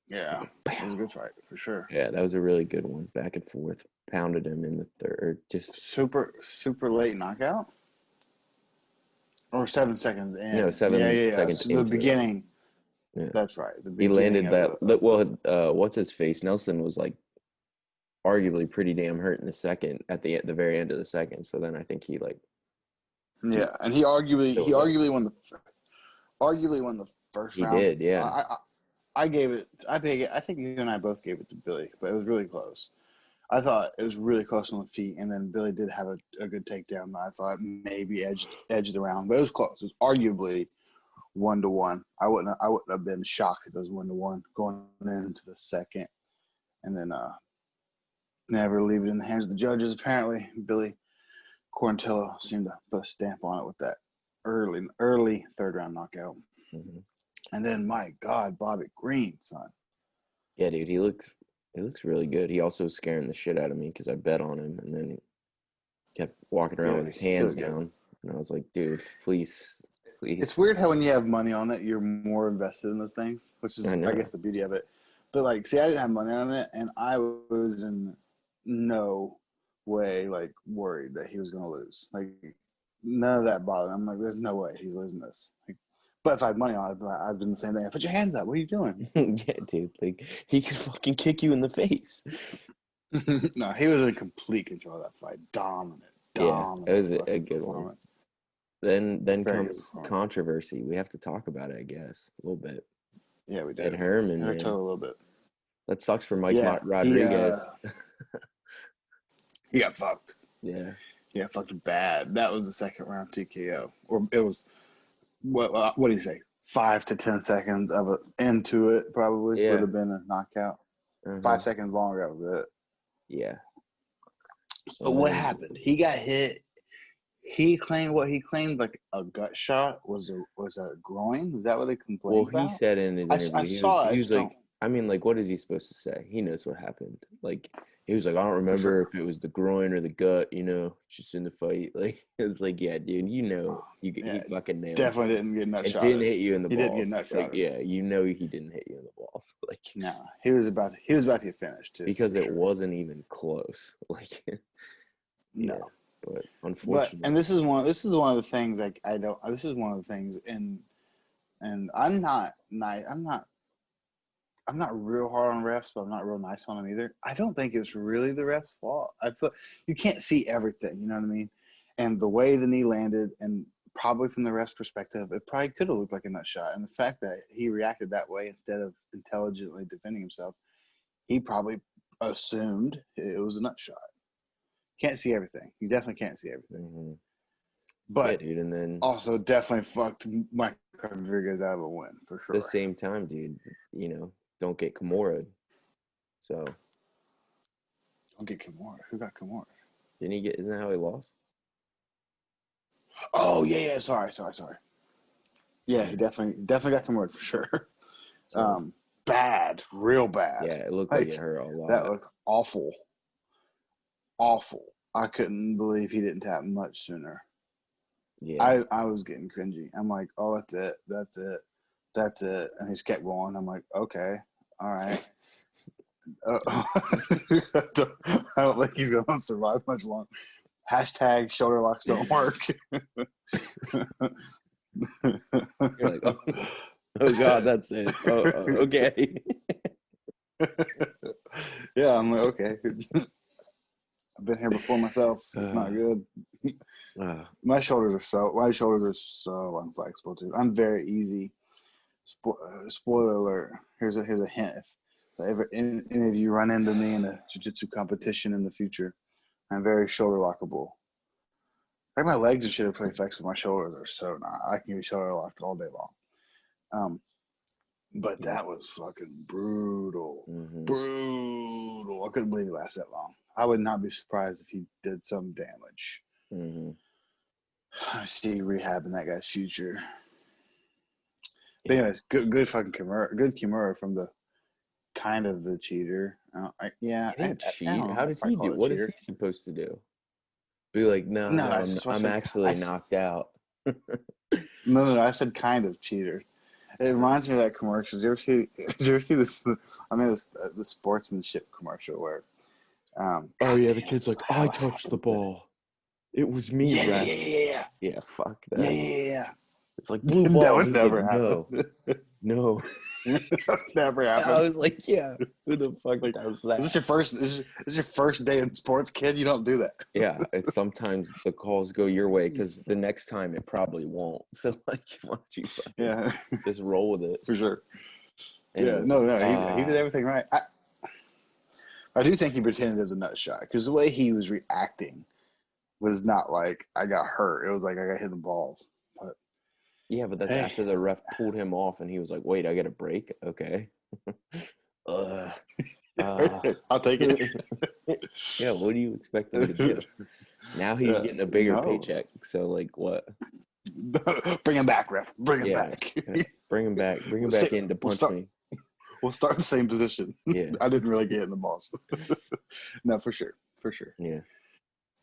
[SPEAKER 5] Yeah, it was a good fight for sure.
[SPEAKER 6] Yeah, that was a really good one. Back and forth, pounded him in the third. Just
[SPEAKER 5] super late knockout, or 7 seconds in.
[SPEAKER 6] No, 7 seconds
[SPEAKER 5] So the
[SPEAKER 6] into it.
[SPEAKER 5] beginning.
[SPEAKER 6] Yeah.
[SPEAKER 5] That's right.
[SPEAKER 6] He landed that. What's his face? Nelson was like arguably pretty damn hurt in the second at the very end of the second. So then I think he like.
[SPEAKER 5] Yeah, and he arguably won the first
[SPEAKER 6] He
[SPEAKER 5] round.
[SPEAKER 6] did, yeah.
[SPEAKER 5] I think you and I both gave it to Billy, but it was really close. I thought it was really close on the feet, and then Billy did have a good takedown that I thought maybe edged the round, but it was close. It was arguably 1-1. I wouldn't have been shocked if it was 1-1 going into the second, and then never leave it in the hands of the judges. Apparently, Billy Quarantello seemed to put a stamp on it with that early third round knockout.
[SPEAKER 6] Mm-hmm.
[SPEAKER 5] And then, my God, Bobby Green, son.
[SPEAKER 6] Yeah, dude, he looks really good. He also was scaring the shit out of me because I bet on him, and then he kept walking around with his hands down, and I was like, dude, please.
[SPEAKER 5] It's weird how when you have money on it, you're more invested in those things, which is, I guess, the beauty of it. But, like, see, I didn't have money on it, and I was in no way, like, worried that he was going to lose. Like, none of that bothered me. I'm like, there's no way he's losing this. Like, but if I had money on it, I'd been the same thing. Put your hands up. What are you doing?
[SPEAKER 6] Yeah, dude. Like, he could fucking kick you in the face.
[SPEAKER 5] No, he was in complete control of that fight. Dominant.
[SPEAKER 6] Yeah, it was a good one. Then comes controversy. We have to talk about it, I guess, a little bit.
[SPEAKER 5] Yeah, we did.
[SPEAKER 6] And Herman, man.
[SPEAKER 5] A little bit.
[SPEAKER 6] That sucks for Mike Rodriguez.
[SPEAKER 5] He got fucked.
[SPEAKER 6] Yeah.
[SPEAKER 5] He got fucked bad. That was the second round TKO. Or it was, what do you say, 5 to 10 seconds of it into it probably would have been a knockout. 5 seconds longer, that was it.
[SPEAKER 6] Yeah.
[SPEAKER 5] So what happened? He got hit. He claimed what he claimed, like a gut shot was a groin. Was that what he complained about?
[SPEAKER 6] Well, he said in his interview,
[SPEAKER 5] I saw it.
[SPEAKER 6] He was like, I mean, like, what is he supposed to say? He knows what happened. Like, he was like, I don't remember if it was the groin or the gut, just in the fight. Like, it's like, yeah, dude, he fucking nailed it.
[SPEAKER 5] Definitely didn't get nut shot.
[SPEAKER 6] It didn't hit you in the balls.
[SPEAKER 5] He didn't get nut shot.
[SPEAKER 6] Like, yeah, he didn't hit you in the balls. Like,
[SPEAKER 5] no, he was about to get finished too.
[SPEAKER 6] Because it wasn't even close. Like,
[SPEAKER 5] no.
[SPEAKER 6] But unfortunately,
[SPEAKER 5] and this is one of the things like this is one of the things and I'm not real hard on refs, but I'm not real nice on them either. I don't think it's really the ref's fault. I feel you can't see everything, you know what I mean? And the way the knee landed, and probably from the ref's perspective, it probably could have looked like a nut shot. And the fact that he reacted that way instead of intelligently defending himself, he probably assumed it was a nut shot. Can't see everything. You definitely can't see everything.
[SPEAKER 6] Mm-hmm.
[SPEAKER 5] But
[SPEAKER 6] yeah, dude, and then
[SPEAKER 5] also definitely fucked Mike Rodriguez out of a win for sure.
[SPEAKER 6] At the same time, dude, don't get Kimura. So
[SPEAKER 5] don't get Kimura. Who got Kimura?
[SPEAKER 6] Didn't he get? Isn't that how he lost?
[SPEAKER 5] Oh yeah. Sorry. Yeah, he definitely got Kimura for sure. So, bad, real bad.
[SPEAKER 6] Yeah, it looked like it hurt a lot.
[SPEAKER 5] That looked awful. Awful. I couldn't believe he didn't tap much sooner. Yeah. I was getting cringy. I'm like, oh, that's it. And he just kept going. I'm like, okay, all right. I don't think he's going to survive much longer. # shoulder locks don't work.
[SPEAKER 6] You're like, oh God, that's it. Oh, okay.
[SPEAKER 5] Yeah, I'm like, okay. I've been here before myself. It's not good. My shoulders are so unflexible too. I'm very easy. Spoiler alert. Here's a hint. If any of you run into me in a jiu-jitsu competition in the future, I'm very shoulder lockable. Like my legs and shit are pretty flexible. My shoulders are so not. I can be shoulder locked all day long. But that was fucking brutal.
[SPEAKER 6] Mm-hmm.
[SPEAKER 5] Brutal. I couldn't believe it lasted that long. I would not be surprised if he did some damage.
[SPEAKER 6] Mm-hmm.
[SPEAKER 5] I see rehabbing that guy's future. But anyways, good fucking Kimura. Good Kimura from the kind of the cheater.
[SPEAKER 6] He didn't cheat. How did he do? What is he supposed to do? Be like, no,
[SPEAKER 5] No, I just
[SPEAKER 6] I'm actually knocked out.
[SPEAKER 5] No, I said kind of cheater. It reminds me of that commercial. Did you ever see this? I mean, the sportsmanship commercial where.
[SPEAKER 6] Oh yeah, the
[SPEAKER 5] damn,
[SPEAKER 6] kid's like,
[SPEAKER 5] how
[SPEAKER 6] I
[SPEAKER 5] it
[SPEAKER 6] touched the
[SPEAKER 5] happened, but-
[SPEAKER 6] ball. It was me,
[SPEAKER 5] Yeah,
[SPEAKER 6] ref.
[SPEAKER 5] yeah.
[SPEAKER 6] Yeah, fuck that.
[SPEAKER 5] Yeah.
[SPEAKER 6] It's like blue ball.
[SPEAKER 5] That would
[SPEAKER 6] He's
[SPEAKER 5] never
[SPEAKER 6] like,
[SPEAKER 5] happen.
[SPEAKER 6] no.
[SPEAKER 5] That would never
[SPEAKER 6] I
[SPEAKER 5] happen.
[SPEAKER 6] was like, yeah, who the fuck
[SPEAKER 5] Like,
[SPEAKER 6] does
[SPEAKER 5] is this
[SPEAKER 6] that?
[SPEAKER 5] your first? Is this your first day in sports, kid? You don't do that.
[SPEAKER 6] Yeah, it's sometimes the calls go your way because the next time it probably won't. So like, why don't you fucking
[SPEAKER 5] Yeah,
[SPEAKER 6] just roll with it?
[SPEAKER 5] for sure.
[SPEAKER 6] Anyways,
[SPEAKER 5] No, he did everything right. I do think he pretended it was a nut shot because the way he was reacting was not like I got hurt. It was like I got hit in the balls. But
[SPEAKER 6] yeah, but that's
[SPEAKER 5] hey,
[SPEAKER 6] after the ref pulled him off and he was like, wait, I get a break? Okay. uh,
[SPEAKER 5] I'll take it.
[SPEAKER 6] yeah, what do you expect him to do? Now he's getting a bigger paycheck. So like what?
[SPEAKER 5] Bring him back, ref. Bring him back.
[SPEAKER 6] Bring him back. Bring him back in to punch me.
[SPEAKER 5] We'll start in the same position.
[SPEAKER 6] Yeah.
[SPEAKER 5] I didn't really get in the balls. No, for sure.
[SPEAKER 6] Yeah.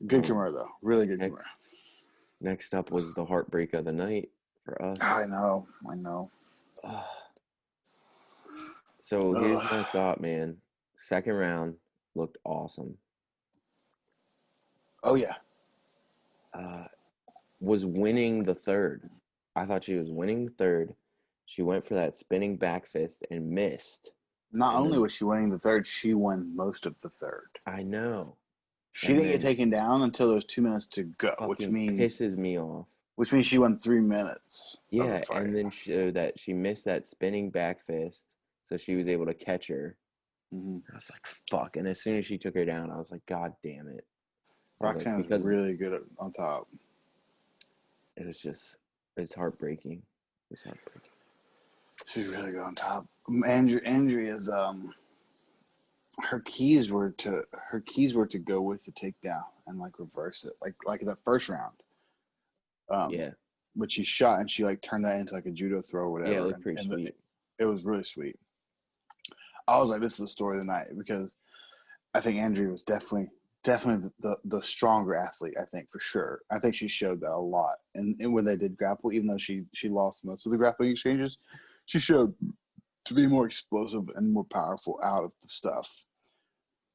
[SPEAKER 5] Good Kimura, though. Really good Kimura.
[SPEAKER 6] Next up was the heartbreak of the night for us.
[SPEAKER 5] I know.
[SPEAKER 6] So here's my thought, man. Second round looked awesome.
[SPEAKER 5] Oh, yeah.
[SPEAKER 6] Was winning the third. I thought she was winning the third. She went for that spinning back fist and missed.
[SPEAKER 5] Not only was she winning the third, she won most of the third.
[SPEAKER 6] I know.
[SPEAKER 5] She didn't get taken down until there was 2 minutes to go, which means
[SPEAKER 6] pisses me off.
[SPEAKER 5] Which means she won 3 minutes.
[SPEAKER 6] Yeah, and then she missed that spinning back fist, so she was able to catch her.
[SPEAKER 5] Mm-hmm.
[SPEAKER 6] I was like, fuck. And as soon as she took her down, I was like, God damn it.
[SPEAKER 5] Roxanne's really good on top.
[SPEAKER 6] It's heartbreaking. It's heartbreaking.
[SPEAKER 5] She's really good on top. Andrea's her keys were to go with the takedown and like reverse it. Like the first round.
[SPEAKER 6] Yeah.
[SPEAKER 5] But she shot and she like turned that into like a judo throw or whatever.
[SPEAKER 6] Yeah, it looked pretty sweet.
[SPEAKER 5] It was really sweet. I was like, this is the story of the night because I think Andrea was definitely the stronger athlete, I think, for sure. I think she showed that a lot. And when they did grapple, even though she lost most of the grappling exchanges, she showed to be more explosive and more powerful out of the stuff.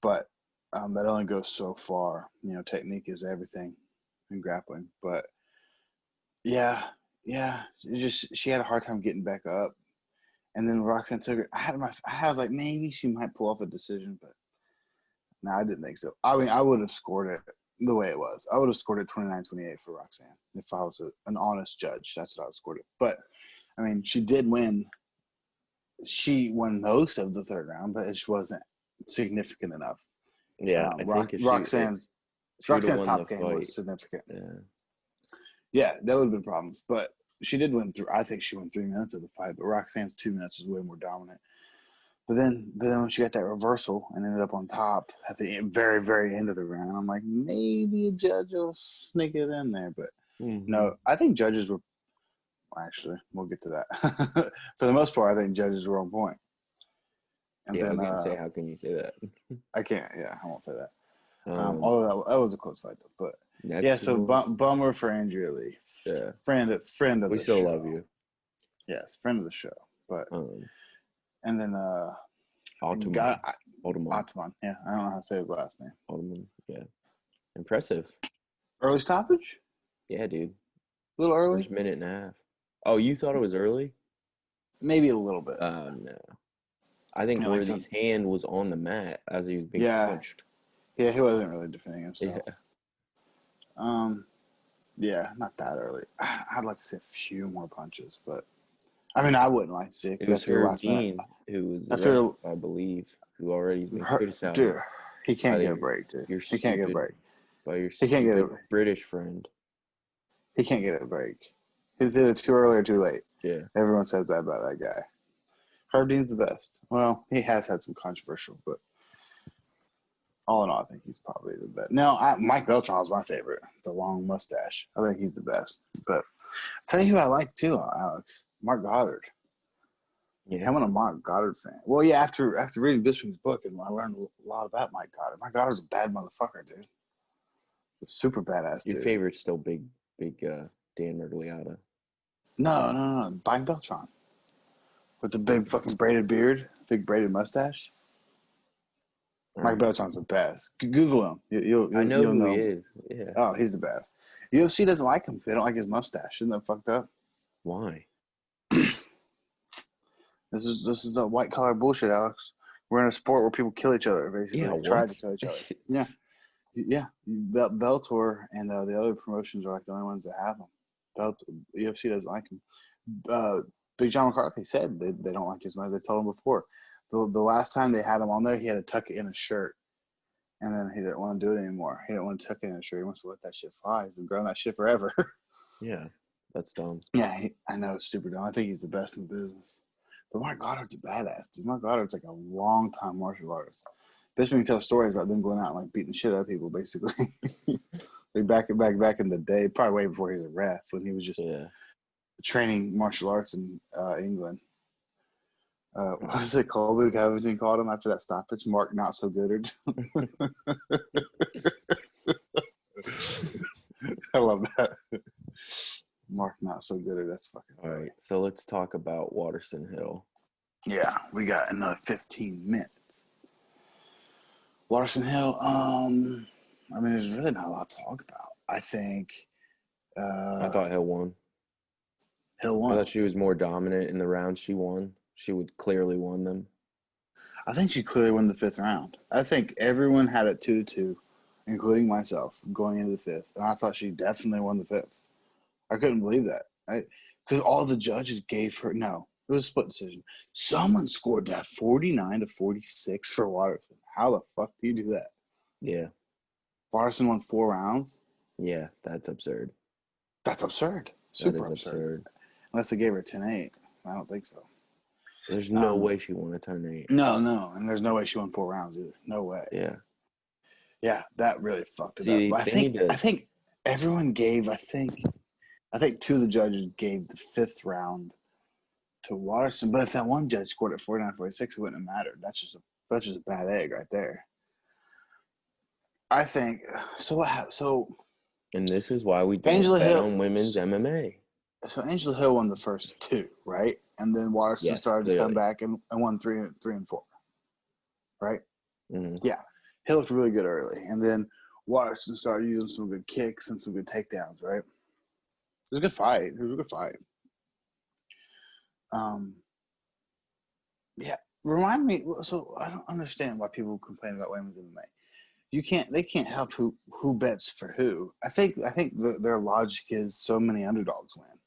[SPEAKER 5] But that only goes so far. You know, technique is everything in grappling. But yeah, she had a hard time getting back up. And then Roxanne took her. I was like, maybe she might pull off a decision, but no, I didn't think so. I mean, I would have scored it the way it was. I would have scored it 29-28 for Roxanne if I was an honest judge. That's what I would have scored it. But I mean, she did win. She won most of the third round, but it just wasn't significant enough.
[SPEAKER 6] Yeah, I think
[SPEAKER 5] Roxanne's top game
[SPEAKER 6] fight.
[SPEAKER 5] was significant.
[SPEAKER 6] Yeah,
[SPEAKER 5] that would have been problems, but she did win through. I think she won 3 minutes of the fight, but Roxanne's 2 minutes was way more dominant. But then when she got that reversal and ended up on top at the very, very end of the round, I'm like, maybe a judge will sneak it in there. But no, I think judges were – actually, we'll get to that. For the most part, I think judges were on point. And
[SPEAKER 6] I was going to say, how can you say that?
[SPEAKER 5] I can't – yeah, I won't say that. Although that was a close fight, though. But so bummer for Andrea Lee.
[SPEAKER 6] Yeah.
[SPEAKER 5] Friend of the show.
[SPEAKER 6] We still love you.
[SPEAKER 5] Yes, friend of the show. But and then
[SPEAKER 6] Altamont.
[SPEAKER 5] Yeah, I don't know how to say his last name.
[SPEAKER 6] Altamont. Yeah. Impressive.
[SPEAKER 5] Early stoppage?
[SPEAKER 6] Yeah, dude.
[SPEAKER 5] A little early?
[SPEAKER 6] First minute and a half. Oh, you thought it was early?
[SPEAKER 5] Maybe a little bit.
[SPEAKER 6] No. I think Worthy's hand was on the mat as he was being punched.
[SPEAKER 5] Yeah, he wasn't really defending himself.
[SPEAKER 6] Yeah.
[SPEAKER 5] Yeah, not that early. I'd like to see a few more punches, but I mean, I wouldn't like to see it because that's the last minute.
[SPEAKER 6] Who was the ref, I believe, who already been criticized.
[SPEAKER 5] Dude, he can't get a break, dude. He can't get a break.
[SPEAKER 6] By your stupid British friend.
[SPEAKER 5] He can't get a break. He's either too early or too late.
[SPEAKER 6] Yeah.
[SPEAKER 5] Everyone says that about that guy. Herb Dean's the best. Well, he has had some controversial, but all in all, I think he's probably the best. No, Mike Beltran's my favorite. The long mustache. I think he's the best. But I'll tell you who I like too, Alex. Mark Goddard. Yeah, I'm a Mark Goddard fan. Well, yeah, after reading Bisping's book, and I learned a lot about Mike Goddard. Mike Goddard's a bad motherfucker, dude. Super badass
[SPEAKER 6] Your
[SPEAKER 5] dude.
[SPEAKER 6] favorite's still big Dan Mergliata.
[SPEAKER 5] No. Mike Beltran. With the big fucking braided beard, big braided mustache. Mike Beltran's the best. Google him.
[SPEAKER 6] I know
[SPEAKER 5] You'll
[SPEAKER 6] who
[SPEAKER 5] know
[SPEAKER 6] he
[SPEAKER 5] him.
[SPEAKER 6] is. Yeah.
[SPEAKER 5] Oh, he's the best. UFC doesn't like him. They don't like his mustache. Isn't that fucked up?
[SPEAKER 6] Why?
[SPEAKER 5] This is the white collar bullshit, Alex. We're in a sport where people kill each other, basically.
[SPEAKER 6] Yeah,
[SPEAKER 5] Try
[SPEAKER 6] what?
[SPEAKER 5] to kill each other. Yeah. Bellator and the other promotions are like the only ones that have them. UFC doesn't like him. Big John McCarthy said they don't like his mustache. They told him before. The last time they had him on there, he had to tuck it in his shirt. And then he didn't want to do it anymore. He didn't want to tuck it in his shirt. He wants to let that shit fly. He's been growing that shit forever.
[SPEAKER 6] Yeah, that's dumb.
[SPEAKER 5] Yeah, I know it's super dumb. I think he's the best in the business. But Mark Goddard's a badass, dude. Mark Goddard's like a long time martial artist. Bitch can tell stories about them going out and like beating the shit out of people, basically. Like back in the day, probably way before he was a ref, when he was just training martial arts in England. What was it called? Covington called him after that stoppage. Mark Not So Goodard. I love that. Mark Not So Goodard. That's fucking
[SPEAKER 6] All
[SPEAKER 5] funny.
[SPEAKER 6] right, so let's talk about Waterson Hill.
[SPEAKER 5] Yeah, we got another 15 minutes. Waterson Hill, I mean, there's really not a lot to talk about. I think
[SPEAKER 6] I thought Hill won.
[SPEAKER 5] Hill
[SPEAKER 6] I
[SPEAKER 5] won.
[SPEAKER 6] thought she was more dominant in the round she won. She would clearly won them.
[SPEAKER 5] I think she clearly won the 5th round. I think everyone had it 2-2, including myself, going into the 5th. And I thought she definitely won the 5th. I couldn't believe that. Because all the judges gave her – no, it was a split decision. Someone scored that 49-46 for Waterson. How the fuck do you do that?
[SPEAKER 6] Yeah.
[SPEAKER 5] Waterson won 4 rounds?
[SPEAKER 6] Yeah, that's absurd.
[SPEAKER 5] That's absurd. Super absurd. Unless they gave her 10-8. I don't think so.
[SPEAKER 6] There's no way she won a 10-8.
[SPEAKER 5] No. And there's no way she won 4 rounds either. No way.
[SPEAKER 6] Yeah.
[SPEAKER 5] Yeah, that really fucked it up. But I think everyone gave, I think 2 of the judges gave the 5th round to Waterson. But if that one judge scored at 49-46, it wouldn't have mattered. That's just a bad egg right there. I think so.
[SPEAKER 6] And this is why we don't
[SPEAKER 5] Angela
[SPEAKER 6] bet
[SPEAKER 5] Hill,
[SPEAKER 6] on women's MMA.
[SPEAKER 5] So Angela Hill won the first 2, right? And then Waterson started to come back and won 3 and 4, right?
[SPEAKER 6] Mm-hmm.
[SPEAKER 5] Yeah, Hill looked really good early, and then Waterson started using some good kicks and some good takedowns, right? It was a good fight. Yeah. Remind me. So I don't understand why people complain about women's MMA. They can't help who bets for who. I think their logic is so many underdogs win.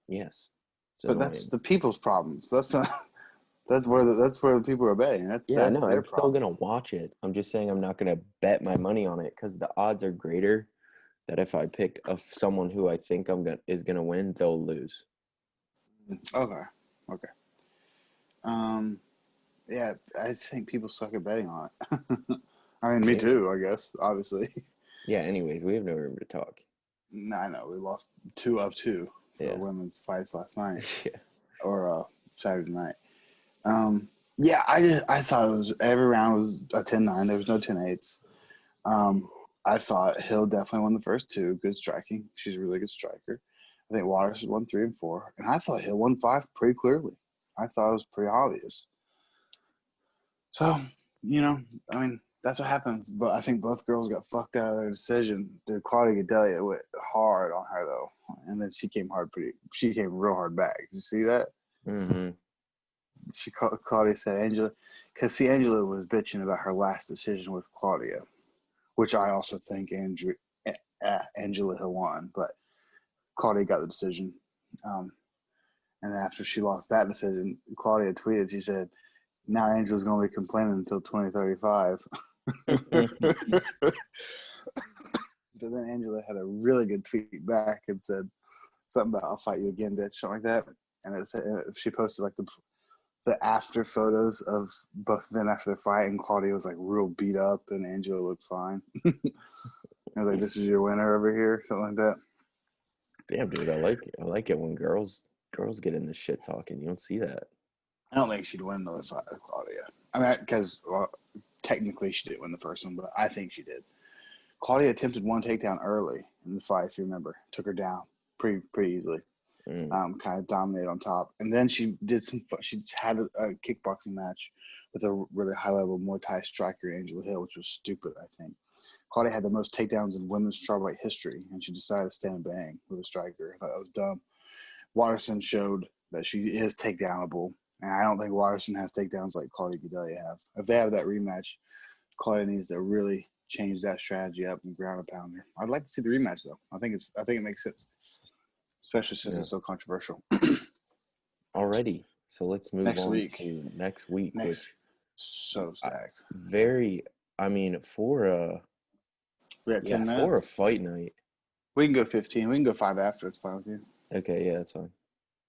[SPEAKER 6] Yes.
[SPEAKER 5] But that's the people's problems. That's not. That's where the people are betting. That's
[SPEAKER 6] I'm
[SPEAKER 5] their
[SPEAKER 6] still gonna watch it. I'm just saying I'm not gonna bet my money on it because the odds are greater that if I pick someone who I think is gonna win, they'll lose.
[SPEAKER 5] Okay. Yeah, I just think people suck at betting on it. I mean, me too. I guess, obviously.
[SPEAKER 6] Yeah. Anyways, we have no room to talk.
[SPEAKER 5] No, I know we lost 2 of 2 for women's fights last night, or Saturday night. Yeah, I thought it was every round was a 10-9. There was no 10-8s. I thought Hill definitely won the first 2. Good striking. She's a really good striker. I think Waters won 3 and 4, and I thought Hill won 5 pretty clearly. I thought it was pretty obvious. So, I mean, that's what happens. But I think both girls got fucked out of their decision. Claudia Gadelia went hard on her though, and then she came real hard back. Did you see that?
[SPEAKER 6] Mm-hmm.
[SPEAKER 5] Claudia said Angela, because Angela was bitching about her last decision with Claudia, which I also think Angela Hill won, but Claudia got the decision. And then after she lost that decision, Claudia tweeted, she said, "Now Angela's going to be complaining until 2035." But then Angela had a really good tweet back and said something about "I'll fight you again, bitch," something like that. And it said, she posted like the after photos of both of them after the fight, and Claudia was like real beat up, and Angela looked fine. I was like, "This is your winner over here," something like that.
[SPEAKER 6] Damn, dude, I like it when girls get in the shit talking. You don't see that.
[SPEAKER 5] I don't think she'd win another fight with Claudia. I mean, because technically she didn't win the first one, but I think she did. Claudia attempted one takedown early in the fight, if you remember. Took her down pretty easily. Kind of dominated on top. And then she had a kickboxing match with a really high-level Muay Thai striker, Angela Hill, which was stupid, I think. Claudia had the most takedowns in women's strawweight history, and she decided to stand and bang with a striker. I thought that was dumb. Watterson showed that she is takedownable, and I don't think Watterson has takedowns like Claudia Gadelha have. If they have that rematch, Claudia needs to really change that strategy up and ground a pounder. I'd like to see the rematch though. I think it makes sense, especially since it's so controversial.
[SPEAKER 6] Already, so let's move
[SPEAKER 5] next
[SPEAKER 6] on
[SPEAKER 5] week.
[SPEAKER 6] to next week.
[SPEAKER 5] So stacked.
[SPEAKER 6] We got 10 minutes for a fight night.
[SPEAKER 5] We can go 15. We can go 5 after. It's fine with you.
[SPEAKER 6] Okay, yeah, that's fine.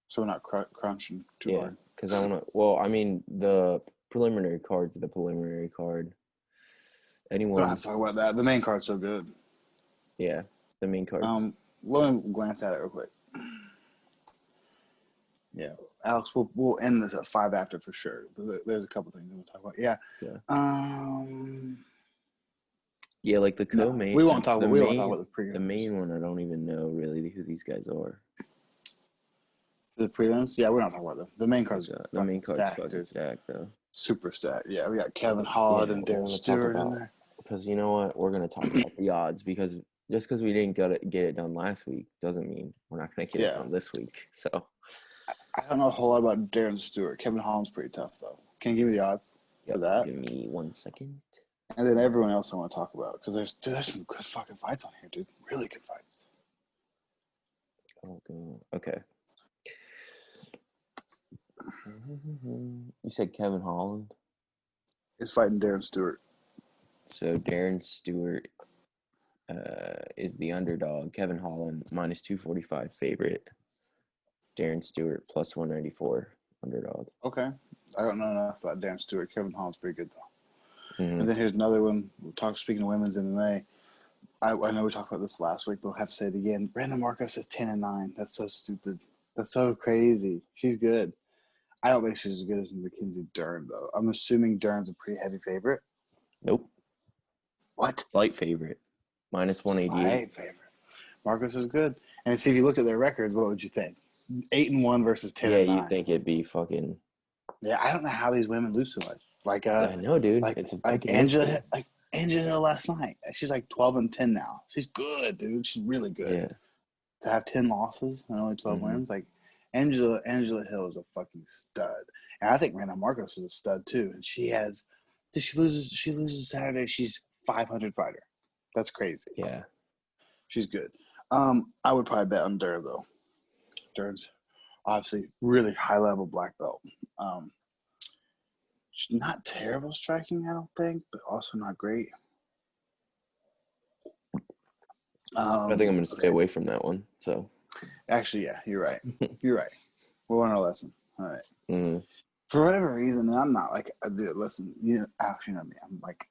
[SPEAKER 5] So we're not crunching too hard.
[SPEAKER 6] Because I want to. Well, I mean, the preliminary card's the preliminary card. Anyone?
[SPEAKER 5] We don't have to talk about that. The main card's so good.
[SPEAKER 6] Yeah, the main card.
[SPEAKER 5] Let me glance at it real quick. Yeah, Alex, we'll end this at 5 after for sure. But there's a couple things we'll talk about. Yeah.
[SPEAKER 6] Yeah, like the co-main.
[SPEAKER 5] We won't talk about the prelims.
[SPEAKER 6] The main one, I don't even know really who these guys are.
[SPEAKER 5] The prelims? Yeah, we're not talking about them. The main card's
[SPEAKER 6] the main card's fucking stacked, though.
[SPEAKER 5] Super stacked. Yeah, we got Kevin Holland and Darren Stewart in there.
[SPEAKER 6] Because you know what? We're going to talk about the odds because just because we didn't get it done last week doesn't mean we're not going to get it done this week. So
[SPEAKER 5] I don't know a whole lot about Darren Stewart. Kevin Holland's pretty tough, though. Can you give me the odds for that?
[SPEAKER 6] Give me 1 second.
[SPEAKER 5] And then everyone else I want to talk about because there's some good fucking fights on here, dude. Really good fights.
[SPEAKER 6] Oh, God. Okay. You said Kevin Holland?
[SPEAKER 5] Is fighting Darren Stewart.
[SPEAKER 6] So Darren Stewart is the underdog. Kevin Holland minus 245 favorite. Darren Stewart plus 194 underdog.
[SPEAKER 5] Okay. I don't know enough about Darren Stewart. Kevin Holland's pretty good, though.
[SPEAKER 6] Mm-hmm.
[SPEAKER 5] And then here's another one. Speaking of women's MMA, I know we talked about this last week, but we'll have to say it again. Brandon Marcos is 10-9. That's so stupid. That's so crazy. She's good. I don't think she's as good as Mackenzie Dern, though. I'm assuming Dern's a pretty heavy favorite.
[SPEAKER 6] Nope.
[SPEAKER 5] What?
[SPEAKER 6] Slight favorite. Minus 188.
[SPEAKER 5] Slight favorite. Marcos is good. And see, if you looked at their records, what would you think? 8-1 versus 10-9.
[SPEAKER 6] Yeah, you think it'd be fucking.
[SPEAKER 5] Yeah, I don't know how these women lose so much.
[SPEAKER 6] I know, dude.
[SPEAKER 5] Like Angela Hill last night. She's like 12-10 now. She's good, dude. She's really good.
[SPEAKER 6] Yeah.
[SPEAKER 5] To have 10 losses and only 12 wins, like Angela Hill is a fucking stud, and I think Brandon Marcos is a stud too. And she loses Saturday. She's 500 fighter. That's crazy.
[SPEAKER 6] Yeah,
[SPEAKER 5] she's good. I would probably bet on Darren though. Darren's obviously really high level black belt. She's not terrible striking, I don't think, but also not great.
[SPEAKER 6] I think I'm going to stay away from that one. So,
[SPEAKER 5] actually, yeah, you're right. You're right. We'll learn a lesson. All right.
[SPEAKER 6] Mm-hmm.
[SPEAKER 5] For whatever reason, I'm not like, dude, listen, actually, you know me. I'm like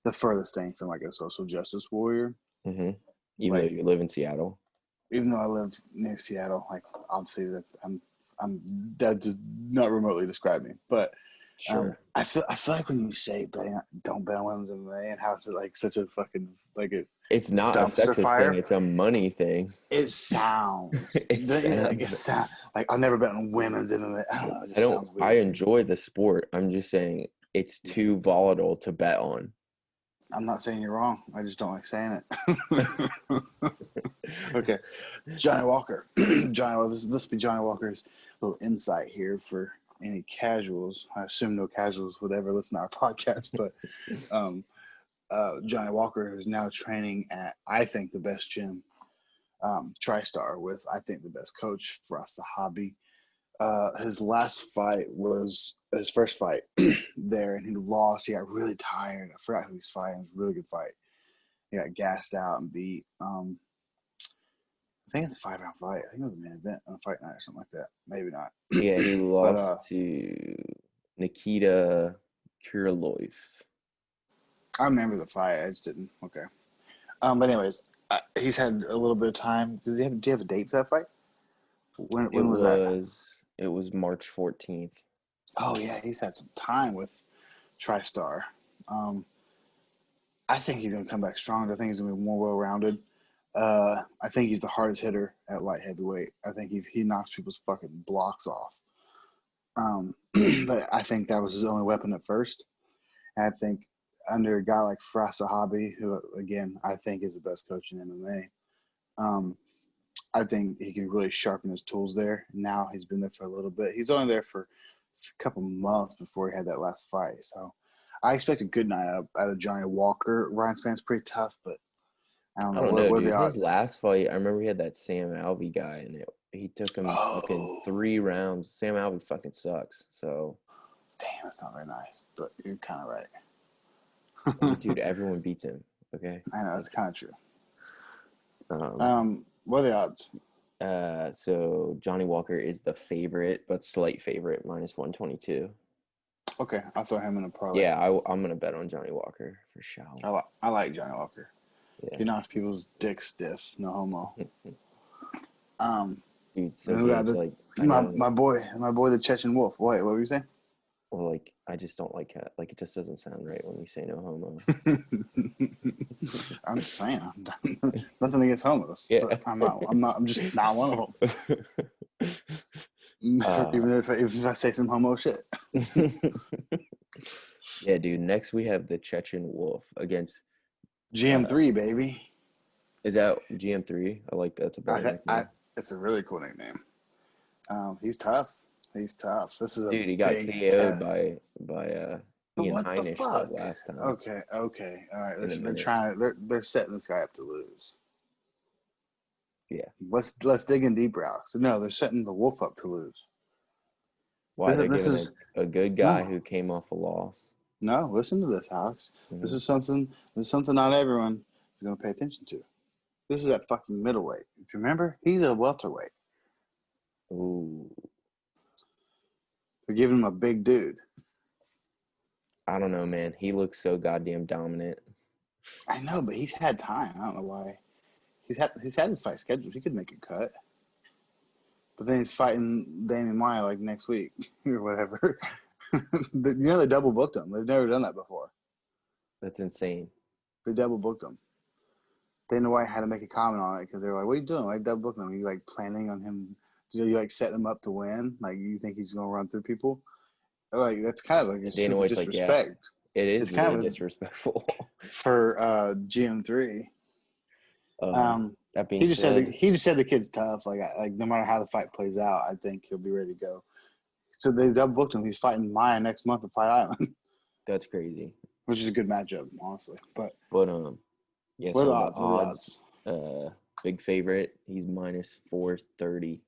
[SPEAKER 5] the furthest thing from like a social justice warrior.
[SPEAKER 6] Mm-hmm. Even though you live in Seattle.
[SPEAKER 5] Even though I live near Seattle, like obviously that does not remotely describe me, but.
[SPEAKER 6] Sure.
[SPEAKER 5] I feel like when you say don't bet on women's MMA and how it's like such a fucking like
[SPEAKER 6] it's not a sexist thing, it's a money thing.
[SPEAKER 5] It sounds like I'll never bet on women's MMA. I don't know. It sounds weird.
[SPEAKER 6] I enjoy the sport. I'm just saying it's too volatile to bet on.
[SPEAKER 5] I'm not saying you're wrong. I just don't like saying it. Okay. Johnny Walker. This will be Johnny Walker's little insight here for any casuals. I assume no casuals would ever listen to our podcast, but Johnny Walker is now training at, I think, the best gym, TriStar, with, I think, the best coach, Firas Zahabi. His last fight was his first fight there, and he lost. He got really tired. I forgot who he's fighting. It was a really good fight. He got gassed out and beat. I think it's a 5-round fight. I think it was a main event on a fight night or something like that. Maybe not.
[SPEAKER 6] Yeah, he lost to Nikita Krylov.
[SPEAKER 5] I remember the fight. I just didn't. Okay. But anyways, he's had a little bit of time. Do you have a date for that fight? When was that?
[SPEAKER 6] It was March 14th.
[SPEAKER 5] Oh, yeah. He's had some time with TriStar. I think he's going to come back strong. I think he's going to be more well-rounded. I think he's the hardest hitter at light heavyweight. I think he knocks people's fucking blocks off. But I think that was his only weapon at first. And I think under a guy like Firas Zahabi, who, again, I think is the best coach in MMA, I think he can really sharpen his tools there. Now he's been there for a little bit. He's only there for a couple months before he had that last fight. So I expect a good night out of Johnny Walker. Ryan Span's pretty tough, but I don't know. What are
[SPEAKER 6] dude.
[SPEAKER 5] the odds?
[SPEAKER 6] His last fight, I remember he had that Sam Alvey guy, and he took him fucking 3 rounds. Sam Alvey fucking sucks. So,
[SPEAKER 5] damn, that's not very nice, but you're kind of right.
[SPEAKER 6] Dude, everyone beats him. Okay,
[SPEAKER 5] I know, that's kind of true.
[SPEAKER 6] Um,
[SPEAKER 5] What are the odds?
[SPEAKER 6] So Johnny Walker is the favorite, but slight favorite, -122.
[SPEAKER 5] Okay, I'll throw him in a parlay.
[SPEAKER 6] Yeah, I'm gonna bet on Johnny Walker for sure.
[SPEAKER 5] I like Johnny Walker.
[SPEAKER 6] Yeah.
[SPEAKER 5] He knocks people's dicks stiff. No homo.
[SPEAKER 6] Dude, so
[SPEAKER 5] we got
[SPEAKER 6] like
[SPEAKER 5] my boy, the Chechen Wolf. Wait, what were you saying?
[SPEAKER 6] Well, like I just don't like how, like it just doesn't sound right when you say no homo.
[SPEAKER 5] I'm just saying, nothing against homos.
[SPEAKER 6] Yeah.
[SPEAKER 5] But I'm just not one of them. Even if I say some homo shit.
[SPEAKER 6] Yeah, dude. Next we have the Chechen Wolf against
[SPEAKER 5] GM3, baby.
[SPEAKER 6] Is that GM3? I like that's a better nickname.
[SPEAKER 5] It's a really cool nickname. He's tough. This is
[SPEAKER 6] Dude, he got KO'd by Ian
[SPEAKER 5] what
[SPEAKER 6] Heinisch
[SPEAKER 5] the fuck?
[SPEAKER 6] that last time.
[SPEAKER 5] Okay. All right. Listen, they're setting this guy up to lose.
[SPEAKER 6] Yeah.
[SPEAKER 5] Let's dig in deeper, Alex. No, they're setting the Wolf up to lose.
[SPEAKER 6] Why
[SPEAKER 5] This
[SPEAKER 6] they're giving
[SPEAKER 5] is
[SPEAKER 6] a good guy
[SPEAKER 5] no.
[SPEAKER 6] who came off a loss.
[SPEAKER 5] No, listen to this, Alex.
[SPEAKER 6] Mhm.
[SPEAKER 5] This is something not everyone is going to pay attention to. This is at fucking middleweight. If you remember, he's a welterweight.
[SPEAKER 6] Ooh.
[SPEAKER 5] They're giving him a big dude.
[SPEAKER 6] I don't know, man. He looks so goddamn dominant.
[SPEAKER 5] I know, but he's had time. I don't know why. He's had his fight scheduled. He could make a cut. But then he's fighting Damian Maia like next week or whatever. They double booked him. They've never done that before.
[SPEAKER 6] That's insane.
[SPEAKER 5] They double booked him. Dana White had to make a comment on it because they were like, "What are you doing? Like double booking him? Are you like planning on him? You like setting him up to win? Like you think he's going to run through people? Like that's kind of like a
[SPEAKER 6] Dana
[SPEAKER 5] super
[SPEAKER 6] White's
[SPEAKER 5] disrespect.
[SPEAKER 6] like, yeah, it is
[SPEAKER 5] It's
[SPEAKER 6] really
[SPEAKER 5] kind of
[SPEAKER 6] disrespectful
[SPEAKER 5] for GM3.
[SPEAKER 6] That being
[SPEAKER 5] He just
[SPEAKER 6] said,
[SPEAKER 5] said the kid's tough. Like no matter how the fight plays out, I think he'll be ready to go. So they double booked him. He's fighting Maya next month at Fight Island,
[SPEAKER 6] that's crazy.
[SPEAKER 5] which is a good matchup, honestly. But
[SPEAKER 6] Yeah.
[SPEAKER 5] what are
[SPEAKER 6] So
[SPEAKER 5] the odds?
[SPEAKER 6] Big favorite. He's -430.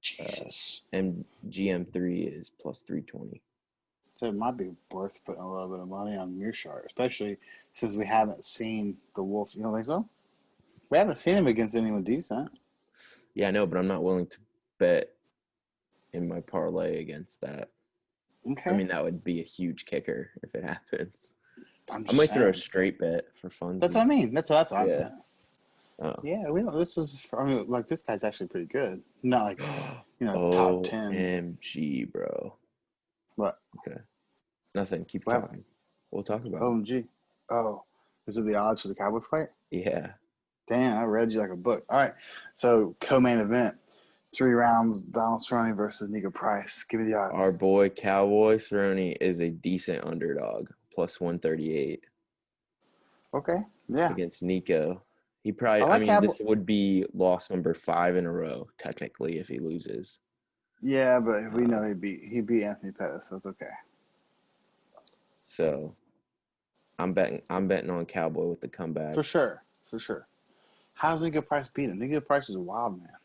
[SPEAKER 5] Jesus.
[SPEAKER 6] And GM3 is +320.
[SPEAKER 5] So it might be worth putting a little bit of money on Mearshart, especially since we haven't seen the Wolf. You don't think so? We haven't seen him against anyone decent.
[SPEAKER 6] Yeah, I know, but I'm not willing to bet in my parlay against that.
[SPEAKER 5] Okay.
[SPEAKER 6] I mean, that would be a huge kicker if it happens.
[SPEAKER 5] I
[SPEAKER 6] might throw a straight bet for fun.
[SPEAKER 5] That's what I mean. That's what I meant.
[SPEAKER 6] Oh.
[SPEAKER 5] Yeah, we don't. Like this guy's actually pretty good. Not like top 10.
[SPEAKER 6] OMG, bro.
[SPEAKER 5] What?
[SPEAKER 6] Okay. Nothing. Keep
[SPEAKER 5] What
[SPEAKER 6] talking. We'll talk about it.
[SPEAKER 5] OMG. Oh, is it the odds for the Cowboy fight?
[SPEAKER 6] Yeah.
[SPEAKER 5] Damn, I read you like a book. All right, so co-main event, 3 rounds, Donald Cerrone versus Nico Price. Give me the odds.
[SPEAKER 6] Our boy Cowboy Cerrone is a decent underdog, +138.
[SPEAKER 5] Okay, yeah.
[SPEAKER 6] Against Nico. He probably, this would be loss number 5 in a row, technically, if he loses.
[SPEAKER 5] Yeah, but we know he beat Anthony Pettis. That's okay.
[SPEAKER 6] So, I'm betting on Cowboy with the comeback.
[SPEAKER 5] For sure. How's Nico Price beat him? Nico Price is a wild man.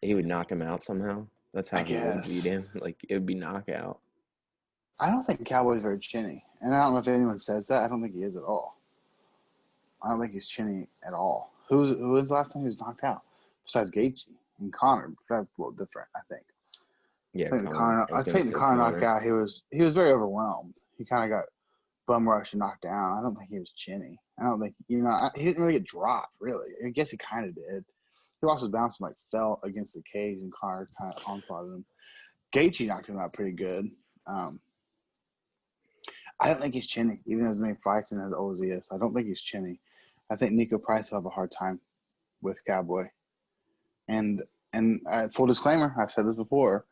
[SPEAKER 6] He would knock him out somehow. That's how he would beat him. Like, it would be knockout.
[SPEAKER 5] I don't think Cowboy's very chinny. And I don't know if anyone says that. I don't think he is at all. I don't think he's chinny at all. Who was the last time he was knocked out? Besides Gaethje and Conor. That's a little different, I think.
[SPEAKER 6] Yeah,
[SPEAKER 5] I think the Conor knockout, he was very overwhelmed. He kind of got bum rushed and knocked down. I don't think he was chinny. I don't think, he didn't really get dropped, really. I guess he kind of did. He lost his balance and, fell against the cage, and Conor kind of onslaughted him. Gaethje knocked him out pretty good. I don't think he's chinny, even as many fights and as old as he is. I don't think he's chinny. I think Nico Price will have a hard time with Cowboy. And full disclaimer, I've said this before.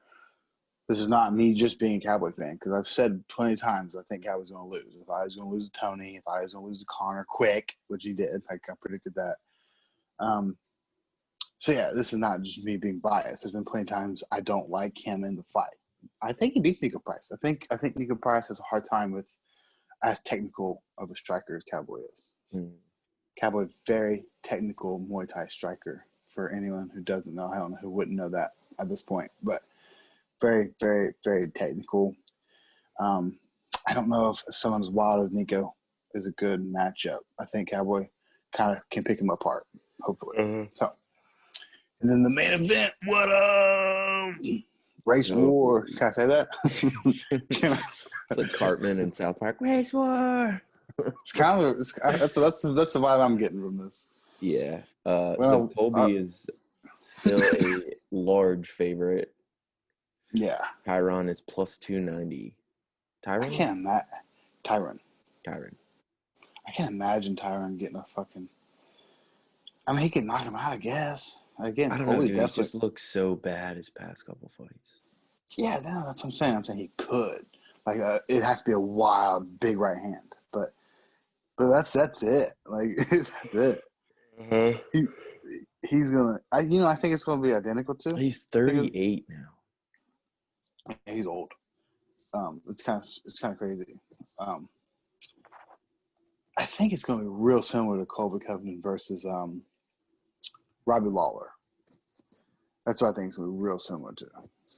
[SPEAKER 5] This is not me just being a Cowboy fan, because I've said plenty of times I think Cowboy's going to lose. I thought he was going to lose to Tony. I thought he was going to lose to Connor quick, which he did. I predicted that. So, yeah, this is not just me being biased. There's been plenty of times I don't like him in the fight. I think he beats Nico Price. I think Nico Price has a hard time with as technical of a striker as Cowboy is. Cowboy, very technical Muay Thai striker. For anyone who doesn't know, I don't know who wouldn't know that at this point, but very, very, very technical. I don't know if someone as wild as Nico is a good matchup. I think Cowboy kind of can pick him apart, hopefully. So, and then the main event, what race war? Can I say that?
[SPEAKER 6] It's like Cartman in South Park. Race war.
[SPEAKER 5] It's kind of that's the vibe I'm getting from this.
[SPEAKER 6] Yeah. So Colby is still a large favorite.
[SPEAKER 5] Yeah.
[SPEAKER 6] Tyron is plus 290. Tyron?
[SPEAKER 5] Tyron. I can't imagine Tyron getting a fucking. I mean, he could knock him out, I guess. Again,
[SPEAKER 6] I don't
[SPEAKER 5] Colby's
[SPEAKER 6] know, dude. He
[SPEAKER 5] definitely.
[SPEAKER 6] just looks so bad his past couple fights.
[SPEAKER 5] Yeah, no, that's what I'm saying. I'm saying he could. Like, it has to be a wild, big right hand. But that's it. Like, that's it. He's gonna. I think it's gonna be identical too.
[SPEAKER 6] He's 38 now.
[SPEAKER 5] He's old. It's kind of crazy. I think it's gonna be real similar to Colby Covington versus Robbie Lawler. That's what I think it's gonna be real similar to.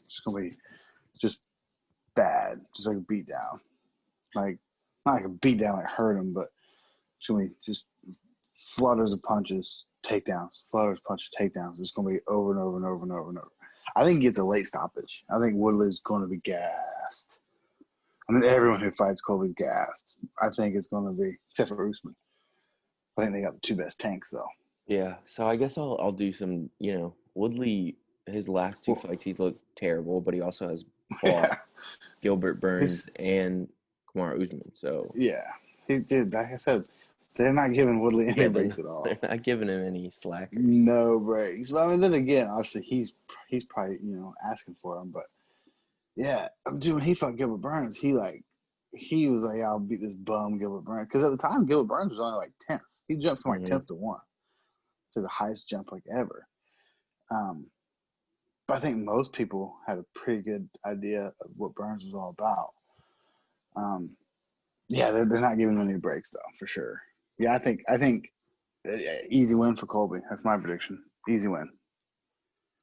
[SPEAKER 5] It's gonna be just bad, just like a beatdown. Like, not like a beatdown like hurt him, but it's gonna be just flutters of punches, takedowns, flutters, punches, takedowns. It's going to be over and over and over and over and over. I think he gets a late stoppage. I think Woodley's going to be gassed. I mean, everyone who fights Colby's gassed. I think it's going to be, except for Usman. I think they got the two best tanks, though.
[SPEAKER 6] Yeah, so I guess I'll do some, Woodley, his last two fights, he's looked terrible, but he also has fought Gilbert Burns and Kamaru Usman, so.
[SPEAKER 5] Yeah. Dude, like I said, they're not giving Woodley any breaks at all.
[SPEAKER 6] They're not giving him any slack.
[SPEAKER 5] No breaks. But I mean, then again, obviously he's probably asking for them. But yeah, dude, when he fought Gilbert Burns, he was like, I'll beat this bum Gilbert Burns, because at the time Gilbert Burns was only like 10th. He jumped from like 10th to 1. It's like the highest jump like ever. But I think most people had a pretty good idea of what Burns was all about. Yeah, they're not giving him any breaks though, for sure. Yeah, I think easy win for Colby. That's my prediction. Easy win.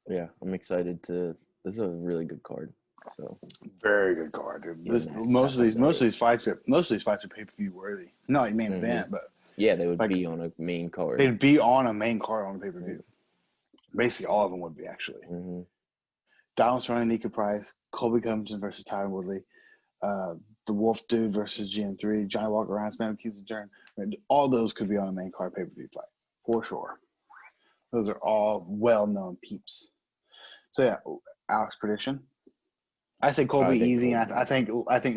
[SPEAKER 6] Yeah, I'm excited to. This is a really good card. So
[SPEAKER 5] very good card, dude. Most of these fights are pay-per-view worthy. Not like main event, but
[SPEAKER 6] yeah, they would be on a main card.
[SPEAKER 5] They'd be on a main card on the pay-per-view. Basically, all of them would be actually. Donald Cerrone, Nico Price, Colby Covington versus Tyron Woodley. The Wolf Dude versus GM3, Johnny Walker, Ryan Smith, Keith Darren. All those could be on a main card pay-per-view fight, for sure. Those are all well-known peeps. So, yeah, Alex, prediction? I say Colby easy, and I think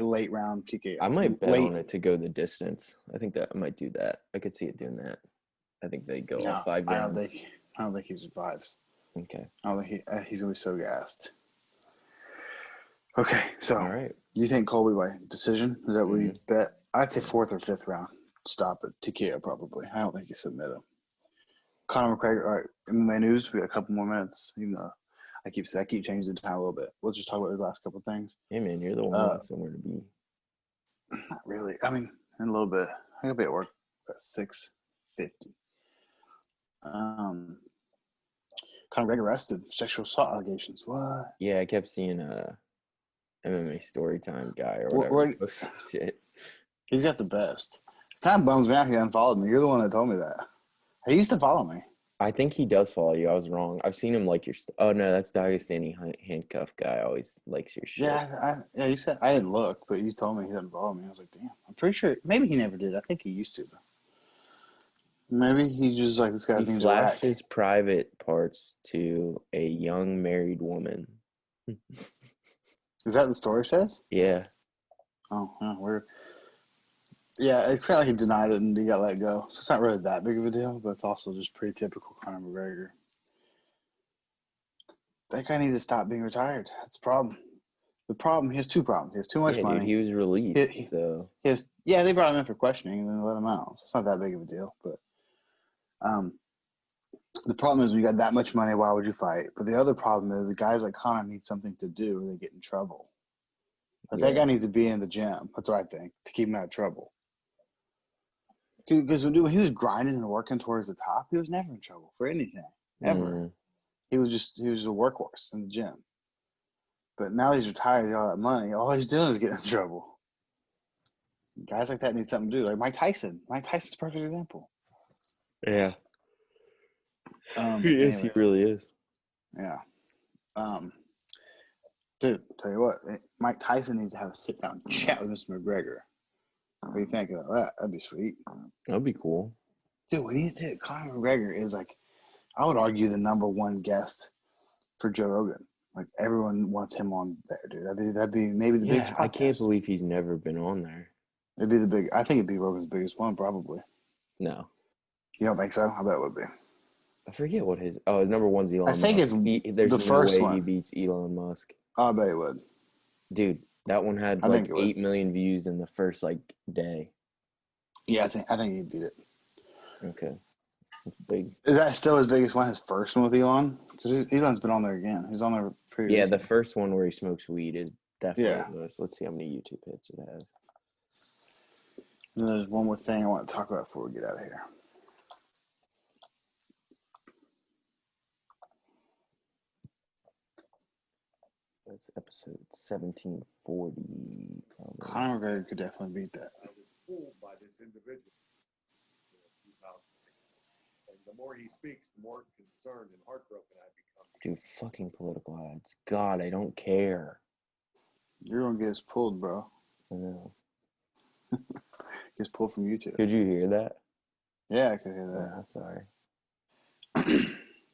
[SPEAKER 5] late round TKO.
[SPEAKER 6] I might bet on it to go the distance. I think that I might do that. I could see it doing that. I think they go all 5 rounds.
[SPEAKER 5] I don't think he survives.
[SPEAKER 6] Okay.
[SPEAKER 5] I don't think he's going to be so gassed. Okay, so
[SPEAKER 6] all right.
[SPEAKER 5] You think Colby by decision? Is that what you bet? I'd say 4th or 5th round. Stop it. TKO probably. I don't think you submit him. Conor McGregor. All right, MMA news. We got a couple more minutes. Even though I keep changing the time a little bit. We'll just talk about his last couple of things.
[SPEAKER 6] Hey man, you're the one somewhere to be.
[SPEAKER 5] Not really. I mean, in a little bit. I'm gonna be at work at 6:50. Conor McGregor arrested. Sexual assault allegations. What?
[SPEAKER 6] Yeah, I kept seeing MMA Storytime guy or whatever. Shit.
[SPEAKER 5] He's got the best. Kind of bums me out he unfollowed me. You're the one that told me that. He used to follow me.
[SPEAKER 6] I think he does follow you. I was wrong. I've seen him like your oh no, that's Dagestani handcuff guy. Always likes your shit.
[SPEAKER 5] Yeah, you said I didn't look, but you told me he doesn't follow me. I was like, damn. I'm pretty sure maybe he never did. I think he used to though. Maybe he just like this guy.
[SPEAKER 6] He flashed his private parts to a young married woman.
[SPEAKER 5] Is that the story says?
[SPEAKER 6] Yeah.
[SPEAKER 5] Oh, weird. Yeah, it's kind of like he denied it and he got let go. So it's not really that big of a deal, but it's also just pretty typical Conor McGregor. That guy needs to stop being retired. That's the problem. The problem, he has two problems. He has too much
[SPEAKER 6] Yeah,
[SPEAKER 5] money.
[SPEAKER 6] dude, he was released. So
[SPEAKER 5] He has, yeah, they brought him in for questioning and then let him out. So it's not that big of a deal. But the problem is when you got that much money, why would you fight? But the other problem is the guys like Conor need something to do or they get in trouble. Like that guy needs to be in the gym. That's what I think, to keep him out of trouble. Because when he was grinding and working towards the top, he was never in trouble for anything. Ever. He was just a workhorse in the gym. But now he's retired, he's got all that money. All he's doing is getting in trouble. Guys like that need something to do. Like Mike Tyson. Mike Tyson's a perfect example.
[SPEAKER 6] yeah, he is.
[SPEAKER 5] Anyways,
[SPEAKER 6] He really is.
[SPEAKER 5] Yeah. Dude, tell you what, Mike Tyson needs to have a sit down chat with Mr. McGregor. What do you think about that? That'd be sweet.
[SPEAKER 6] That'd be cool.
[SPEAKER 5] Dude, Conor McGregor is like, I would argue, the number one guest for Joe Rogan. Like everyone wants him on there, dude. That'd be maybe the biggest podcast.
[SPEAKER 6] I can't believe he's never been on there.
[SPEAKER 5] It'd be I think it'd be Rogan's biggest one, probably.
[SPEAKER 6] No.
[SPEAKER 5] You don't think so? I bet it would be.
[SPEAKER 6] I forget what his number one's Elon Musk.
[SPEAKER 5] I think it's
[SPEAKER 6] there's
[SPEAKER 5] the
[SPEAKER 6] no
[SPEAKER 5] first
[SPEAKER 6] way
[SPEAKER 5] one.
[SPEAKER 6] he beats Elon Musk.
[SPEAKER 5] Oh, I bet he would.
[SPEAKER 6] Dude, that one had like 8 million views in the first like day.
[SPEAKER 5] Yeah, I think he'd beat it.
[SPEAKER 6] Okay. That's big.
[SPEAKER 5] Is that still his biggest one, his first one with Elon? Because Elon's been on there again. He's on there pretty recently.
[SPEAKER 6] The first one where he smokes weed is definitely
[SPEAKER 5] Yeah.
[SPEAKER 6] Let's see how many YouTube hits it has.
[SPEAKER 5] And there's one more thing I want to talk about before we get out of here.
[SPEAKER 6] That's episode 1740. Probably.
[SPEAKER 5] Conor McGregor could definitely beat that.
[SPEAKER 1] I was fooled by this individual. And the more he speaks, the more concerned and heartbroken I become.
[SPEAKER 6] Dude, fucking political ads. God, I don't care.
[SPEAKER 5] You're going to get us pulled, bro.
[SPEAKER 6] I know.
[SPEAKER 5] Gets pulled from YouTube.
[SPEAKER 6] Could you hear that?
[SPEAKER 5] Yeah, I could hear that.
[SPEAKER 6] Oh, sorry.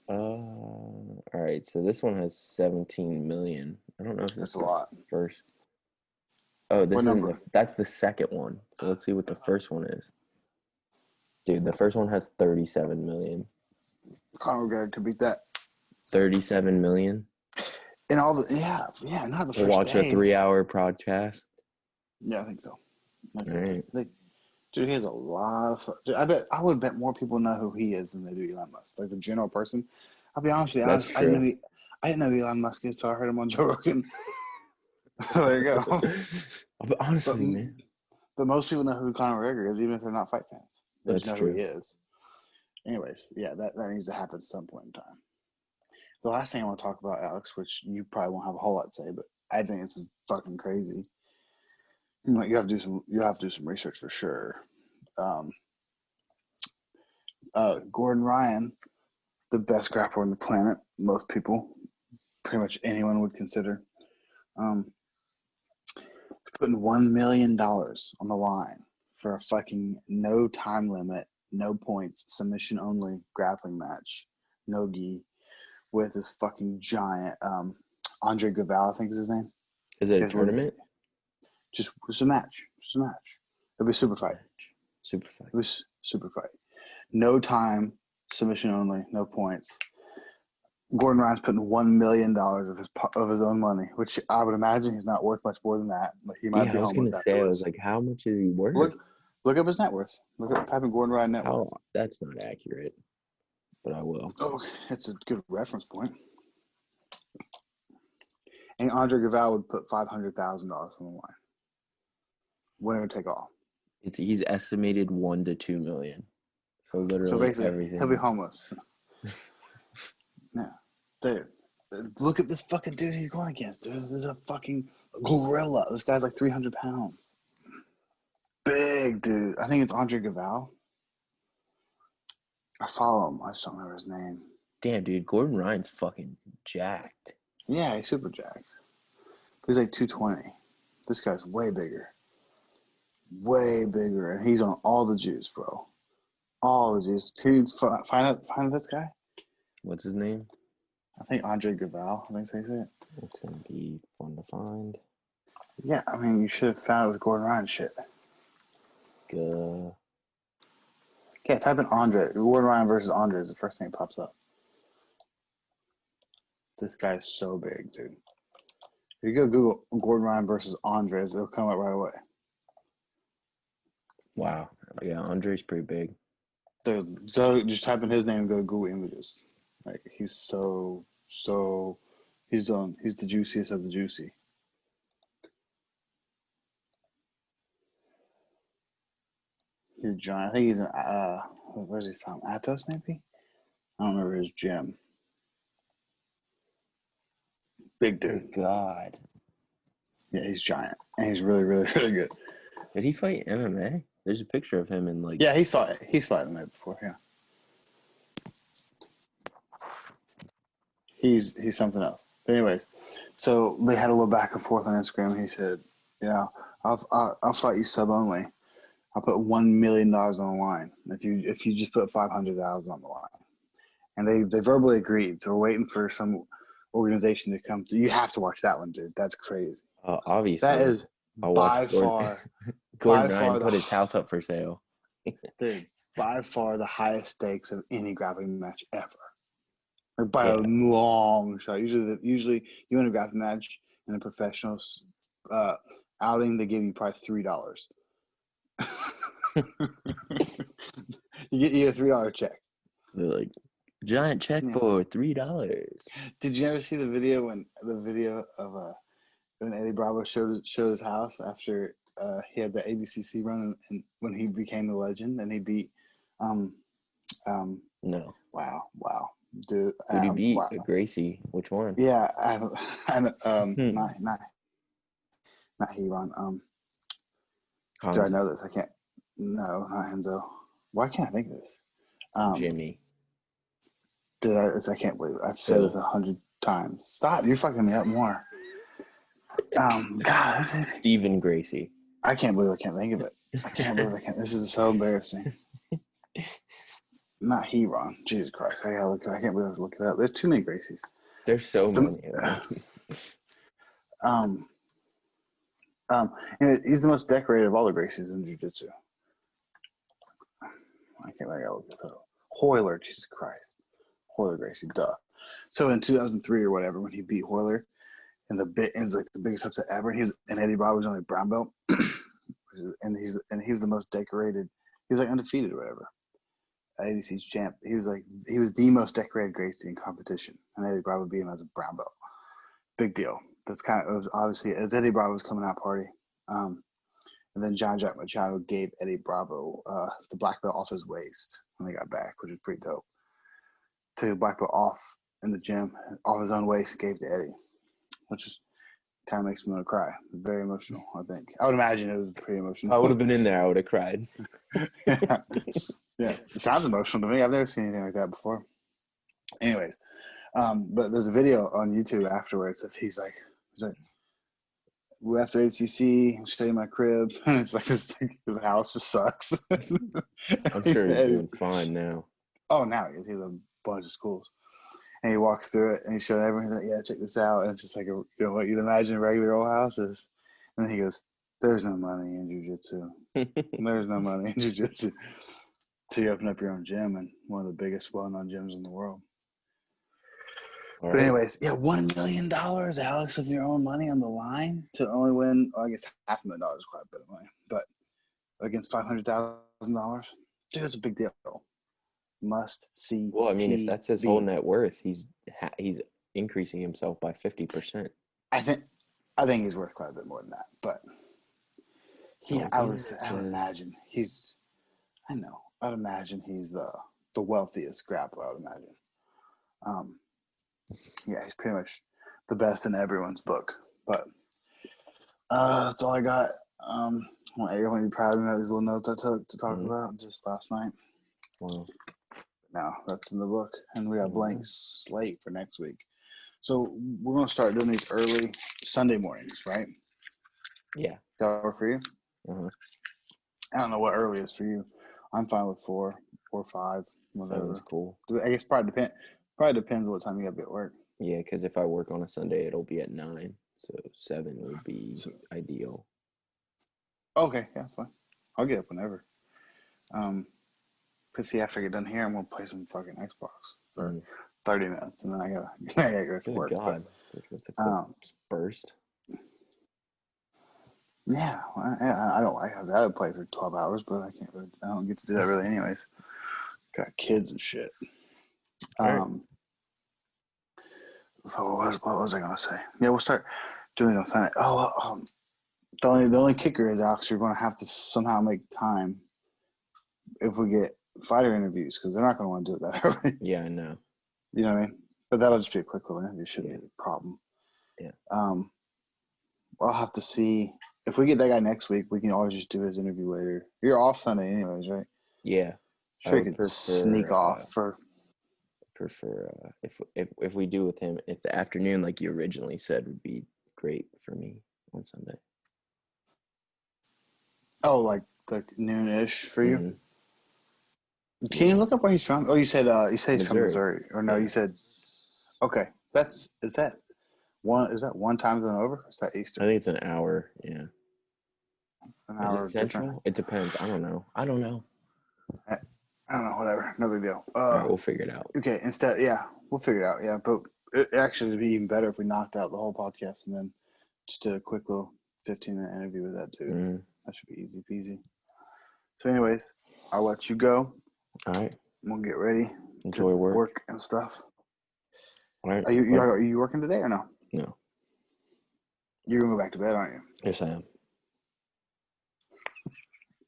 [SPEAKER 6] All right, so this one has 17 million. I don't know if
[SPEAKER 5] That's a lot.
[SPEAKER 6] First. Oh, this is that's the second one. So let's see what the first one is. Dude, the first one has 37 million.
[SPEAKER 5] Conor McGregor could beat that. 37
[SPEAKER 6] million?
[SPEAKER 5] And all the not the first
[SPEAKER 6] watch
[SPEAKER 5] day.
[SPEAKER 6] a 3-hour podcast.
[SPEAKER 5] Yeah, I think so.
[SPEAKER 6] Right.
[SPEAKER 5] Dude, he has a lot of fun. Dude, I would bet more people know who he is than they do Elon Musk. Like the general person. I'll be honest with you.
[SPEAKER 6] That's
[SPEAKER 5] I didn't know who Elon Musk is until I heard him on Joe Rogan. So there you go.
[SPEAKER 6] I'll be honest with you, man.
[SPEAKER 5] But most people know who Conor McGregor is, even if they're not fight fans. They
[SPEAKER 6] That's
[SPEAKER 5] just know
[SPEAKER 6] true.
[SPEAKER 5] who he is. Anyways, yeah, that needs to happen at some point in time. The last thing I want to talk about, Alex, which you probably won't have a whole lot to say, but I think this is fucking crazy. Like you have to do some research for sure. Gordon Ryan, the best grappler on the planet, most people, pretty much anyone would consider, putting $1 million on the line for a fucking no time limit, no points, submission only grappling match, no gi, with this fucking giant Andre Gaval, I think is his name.
[SPEAKER 6] Is it a tournament?
[SPEAKER 5] Just a match. It'll be a super fight.
[SPEAKER 6] Super fight.
[SPEAKER 5] It was super fight. No time, submission only, no points. Gordon Ryan's putting $1 million of his own money, which I would imagine he's not worth much more than that. Like he might be homeless afterwards.
[SPEAKER 6] I was like, how much is he worth?
[SPEAKER 5] Look up his net worth. Type in Gordon Ryan net worth.
[SPEAKER 6] That's not accurate, but I will.
[SPEAKER 5] Oh, it's a good reference point. And Andre Gaval would put $500,000 on the line. Winner take all.
[SPEAKER 6] He's estimated 1 to 2 million. So literally,
[SPEAKER 5] so basically,
[SPEAKER 6] everything.
[SPEAKER 5] He'll be homeless. Yeah, dude. Look at this fucking dude he's going against, dude. This is a fucking gorilla. This guy's like 300 pounds. Big dude. I think it's Andre Gaval. I follow him. I just don't remember his name.
[SPEAKER 6] Damn, dude. Gordon Ryan's fucking jacked.
[SPEAKER 5] Yeah, he's super jacked. He's like 220. This guy's way bigger. Way bigger. And he's on all the juice, bro. All the juice. Dude, find out this guy.
[SPEAKER 6] What's his name?
[SPEAKER 5] I think Andre Gaval. I think so you say it.
[SPEAKER 6] It's going to be fun to find.
[SPEAKER 5] Yeah, I mean, you should have found it with Gordon Ryan shit. Yeah, type in Andre. Gordon Ryan versus Andre is the first thing that pops up. This guy is so big, dude. If you go Google Gordon Ryan versus Andres, it'll come up right away.
[SPEAKER 6] Wow. Yeah, Andre's pretty big.
[SPEAKER 5] Dude, go just type in his name and go to Google Images. Like he's he's the juiciest of the juicy. He's giant. I think he's in where's he from? Atos maybe? I don't remember his gym. Big dude.
[SPEAKER 6] Oh, God.
[SPEAKER 5] Yeah, he's giant. And he's really, really, really good.
[SPEAKER 6] Did he fight MMA? There's a picture of him in like.
[SPEAKER 5] Yeah, he's fought MMA before, yeah. He's something else. But anyways, so they had a little back and forth on Instagram. He said, you know, I'll fight you sub only. I'll put $1 million on the line if you just put 500,000 on the line. And they verbally agreed. So we're waiting for some organization to come through. You have to watch that one, dude. That's crazy.
[SPEAKER 6] Obviously.
[SPEAKER 5] That is by far
[SPEAKER 6] Gordon Ryan put his house up for sale.
[SPEAKER 5] Dude, by far the highest stakes of any grappling match ever. Like by a long shot. Usually you win a grappling match in a professional outing, they give you probably $3. you get a $3 check.
[SPEAKER 6] They're like, giant check for $3.
[SPEAKER 5] Did you ever see the video of when Eddie Bravo showed his house after he had the ABCC run and when he became the legend and he beat
[SPEAKER 6] No.
[SPEAKER 5] Wow, dude.
[SPEAKER 6] Who did he beat? Wow. Gracie. Which one?
[SPEAKER 5] Yeah, not Heron. Do I know this? I can't. No, not Enzo. Why can't I think of this?
[SPEAKER 6] Jimmy.
[SPEAKER 5] Dude, I can't believe it. I've said this 100 times. Stop! You're fucking me up more. God,
[SPEAKER 6] Stephen Gracie.
[SPEAKER 5] I can't believe I can't think of it. I can't believe I can't. This is so embarrassing. Not Heron. Jesus Christ! I gotta look it up. I can't believe I have to look it up. There's too many Gracies.
[SPEAKER 6] There's so many.
[SPEAKER 5] And he's the most decorated of all the Gracies in jiu-jitsu. I gotta look this up. Hoyler, Jesus Christ. Hoyler Gracie, duh. So in 2003 or whatever, when he beat Hoyler, and it was like the biggest upset ever, and Eddie Bravo was only brown belt, and he was the most decorated. He was like undefeated or whatever. ADC's champ. He was the most decorated Gracie in competition, and Eddie Bravo beat him as a brown belt. Big deal. It was obviously it was Eddie Bravo's coming out party, and then John Jack Machado gave Eddie Bravo the black belt off his waist when they got back, which was pretty dope. Took the black belt off in the gym, off his own waist, gave to Eddie, which is kind of makes me want to cry. Very emotional, I think. I would imagine it was pretty emotional.
[SPEAKER 6] I would have been in there. I would have cried.
[SPEAKER 5] Yeah, it sounds emotional to me. I've never seen anything like that before. Anyways, but there's a video on YouTube afterwards of he's like, we're after ACC, I'll show you my crib. And it's like his house just sucks.
[SPEAKER 6] I'm sure he's doing fine now.
[SPEAKER 5] Oh, now he has a bunch of schools. And he walks through it and he's showing everyone, he's like, yeah, check this out. And it's just like, what you'd imagine regular old houses. And then he goes, there's no money in jiu-jitsu. There's no money in jiu-jitsu. Till you open up your own gym and one of the biggest well-known gyms in the world. All but anyways, yeah, $1 million, Alex, of your own money on the line to only win, well, I guess $500,000 is quite a bit of money, but against $500,000, dude, that's a big deal. Must see.
[SPEAKER 6] Well, I mean, if that's his whole net worth, he's increasing himself by 50%.
[SPEAKER 5] I think he's worth quite a bit more than that, but I would imagine he's the wealthiest grappler. I would imagine. Yeah, he's pretty much the best in everyone's book. But that's all I got. I want everyone to be proud of me about these little notes I took to talk about just last night.
[SPEAKER 6] Wow.
[SPEAKER 5] Now that's in the book, and we got blank slate for next week. So we're gonna start doing these early Sunday mornings, right?
[SPEAKER 6] Yeah.
[SPEAKER 5] That work for you?
[SPEAKER 6] Uh-huh.
[SPEAKER 5] I don't know what early is for you. I'm fine with 4 or 5, whatever.
[SPEAKER 6] That's cool.
[SPEAKER 5] I guess probably depends on what time you got to be at work.
[SPEAKER 6] Yeah, because if I work on a Sunday, it'll be at 9, so 7 would be ideal.
[SPEAKER 5] Okay, yeah, that's fine. I'll get up whenever. Cause see, after I get done here, I'm gonna play some fucking Xbox for 30 minutes, and then I gotta go to
[SPEAKER 6] Good
[SPEAKER 5] work.
[SPEAKER 6] God, that's a quick burst.
[SPEAKER 5] Yeah, I don't. I'd rather play for 12 hours, but I can't. Really, I don't get to do that really, anyways. Got kids and shit.
[SPEAKER 6] Right.
[SPEAKER 5] So what was I gonna say? Yeah, we'll start doing it on Sunday. The only kicker is, Alex, you're gonna have to somehow make time if we get fighter interviews, because they're not gonna want to do it that early.
[SPEAKER 6] Yeah, I know.
[SPEAKER 5] You know what I mean? But that'll just be a quick little interview. Shouldn't be a problem.
[SPEAKER 6] Yeah.
[SPEAKER 5] I'll have to see if we get that guy next week. We can always just do his interview later. You're off Sunday, anyways, right?
[SPEAKER 6] Yeah.
[SPEAKER 5] Sure, you could sneak off for.
[SPEAKER 6] Prefer if we do with him, if the afternoon, like you originally said, would be great for me on Sunday.
[SPEAKER 5] Oh, like noonish for you.
[SPEAKER 6] Mm-hmm.
[SPEAKER 5] Can you look up where he's from? Oh, you said he's from Missouri, or no?
[SPEAKER 6] Yeah.
[SPEAKER 5] You said okay. Is that one time zone over? Or is that Eastern?
[SPEAKER 6] I think it's an hour. Yeah.
[SPEAKER 5] An hour
[SPEAKER 6] Is it central?
[SPEAKER 5] different?
[SPEAKER 6] It depends. I don't know. I don't know.
[SPEAKER 5] I don't know. Whatever. No big deal.
[SPEAKER 6] All right, we'll figure it out.
[SPEAKER 5] Okay. Instead, yeah, we'll figure it out. Yeah, but it actually would be even better if we knocked out the whole podcast and then just did a quick little 15-minute interview with that dude.
[SPEAKER 6] Mm-hmm.
[SPEAKER 5] That should be easy peasy. So, anyways, I'll let you go.
[SPEAKER 6] All right.
[SPEAKER 5] We'll get ready.
[SPEAKER 6] Enjoy work
[SPEAKER 5] and stuff.
[SPEAKER 6] All right.
[SPEAKER 5] Are you working today or no?
[SPEAKER 6] No.
[SPEAKER 5] You're gonna go back to bed, aren't you?
[SPEAKER 6] Yes, I am.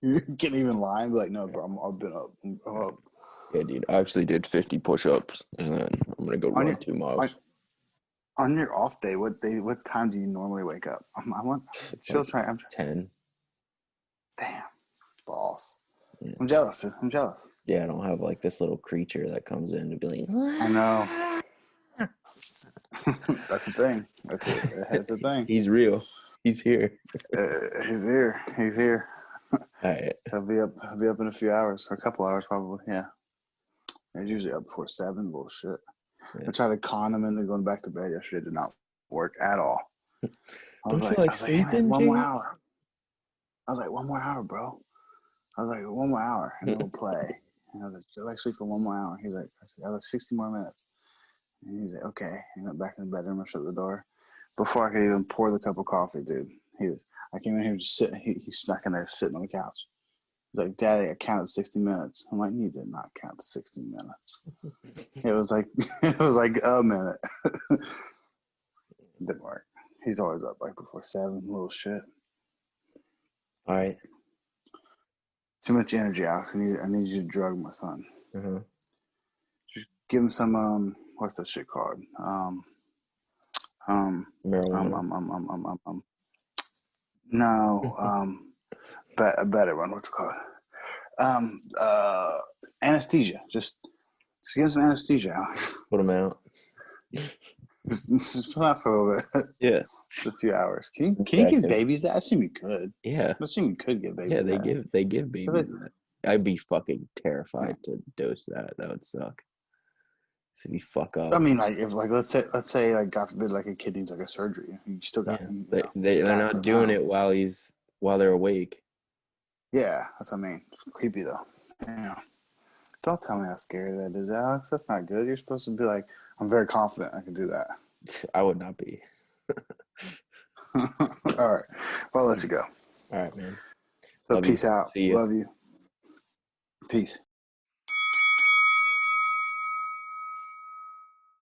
[SPEAKER 5] You can't even lie and be like, no, bro, I've been up. I'm up.
[SPEAKER 6] Yeah, dude. I actually did 50 push-ups, and then I'm gonna go run 2 miles.
[SPEAKER 5] On your off day, what time do you normally wake up? I'm
[SPEAKER 6] 10.
[SPEAKER 5] Damn, boss.
[SPEAKER 6] Yeah.
[SPEAKER 5] I'm jealous, dude. I'm jealous.
[SPEAKER 6] Yeah, I don't have like this little creature that comes in to be like.
[SPEAKER 5] I know. That's the thing. That's the thing.
[SPEAKER 6] He's real. He's here.
[SPEAKER 5] He's here. He's here.
[SPEAKER 6] All right.
[SPEAKER 5] He'll be up in a few hours, or a couple hours probably. Yeah. He's usually up before 7. Bullshit. Yeah. I tried to con him into going back to bed yesterday. It did not work at all. I was like, hey, man, one more hour. I was like, one more hour, bro. I was like, one more hour, and then we'll play. And I was like, sleep for one more hour. He's like, I was like, 60 more minutes. And he's like, okay. He went back in the bedroom. I shut the door. Before I could even pour the cup of coffee, dude, I came in here just sitting. He snuck in there sitting on the couch. He's like, Daddy, I counted 60 minutes. I'm like, you did not count 60 minutes. It was like a minute. It didn't work. He's always up like before 7. Little shit.
[SPEAKER 6] All right.
[SPEAKER 5] Too much energy, Alex. I need you to drug my son.
[SPEAKER 6] Mm-hmm.
[SPEAKER 5] Just give him some what's that shit called?
[SPEAKER 6] Marijuana.
[SPEAKER 5] No, a better one. What's it called? Anesthesia. Just give him some anesthesia, Alex.
[SPEAKER 6] Put him out.
[SPEAKER 5] Just put out for a little bit.
[SPEAKER 6] Yeah.
[SPEAKER 5] Just a few hours. Can you give babies that? I assume you could.
[SPEAKER 6] Yeah.
[SPEAKER 5] I assume you could give babies that.
[SPEAKER 6] Yeah, they give babies that. I'd be fucking terrified to dose that. That would suck. So you fuck up.
[SPEAKER 5] I mean, like if let's say like God forbid like a kid needs like a surgery, you still got.
[SPEAKER 6] Yeah. They're not doing it while they're awake.
[SPEAKER 5] Yeah, that's what I mean. It's creepy though. Yeah. Don't tell me how scary that is, Alex. That's not good. You're supposed to be like, I'm very confident I can do that.
[SPEAKER 6] I would not be.
[SPEAKER 5] All right. Well, I'll let you go.
[SPEAKER 6] All right, man.
[SPEAKER 5] So peace out.
[SPEAKER 6] See you.
[SPEAKER 5] Love you. Peace.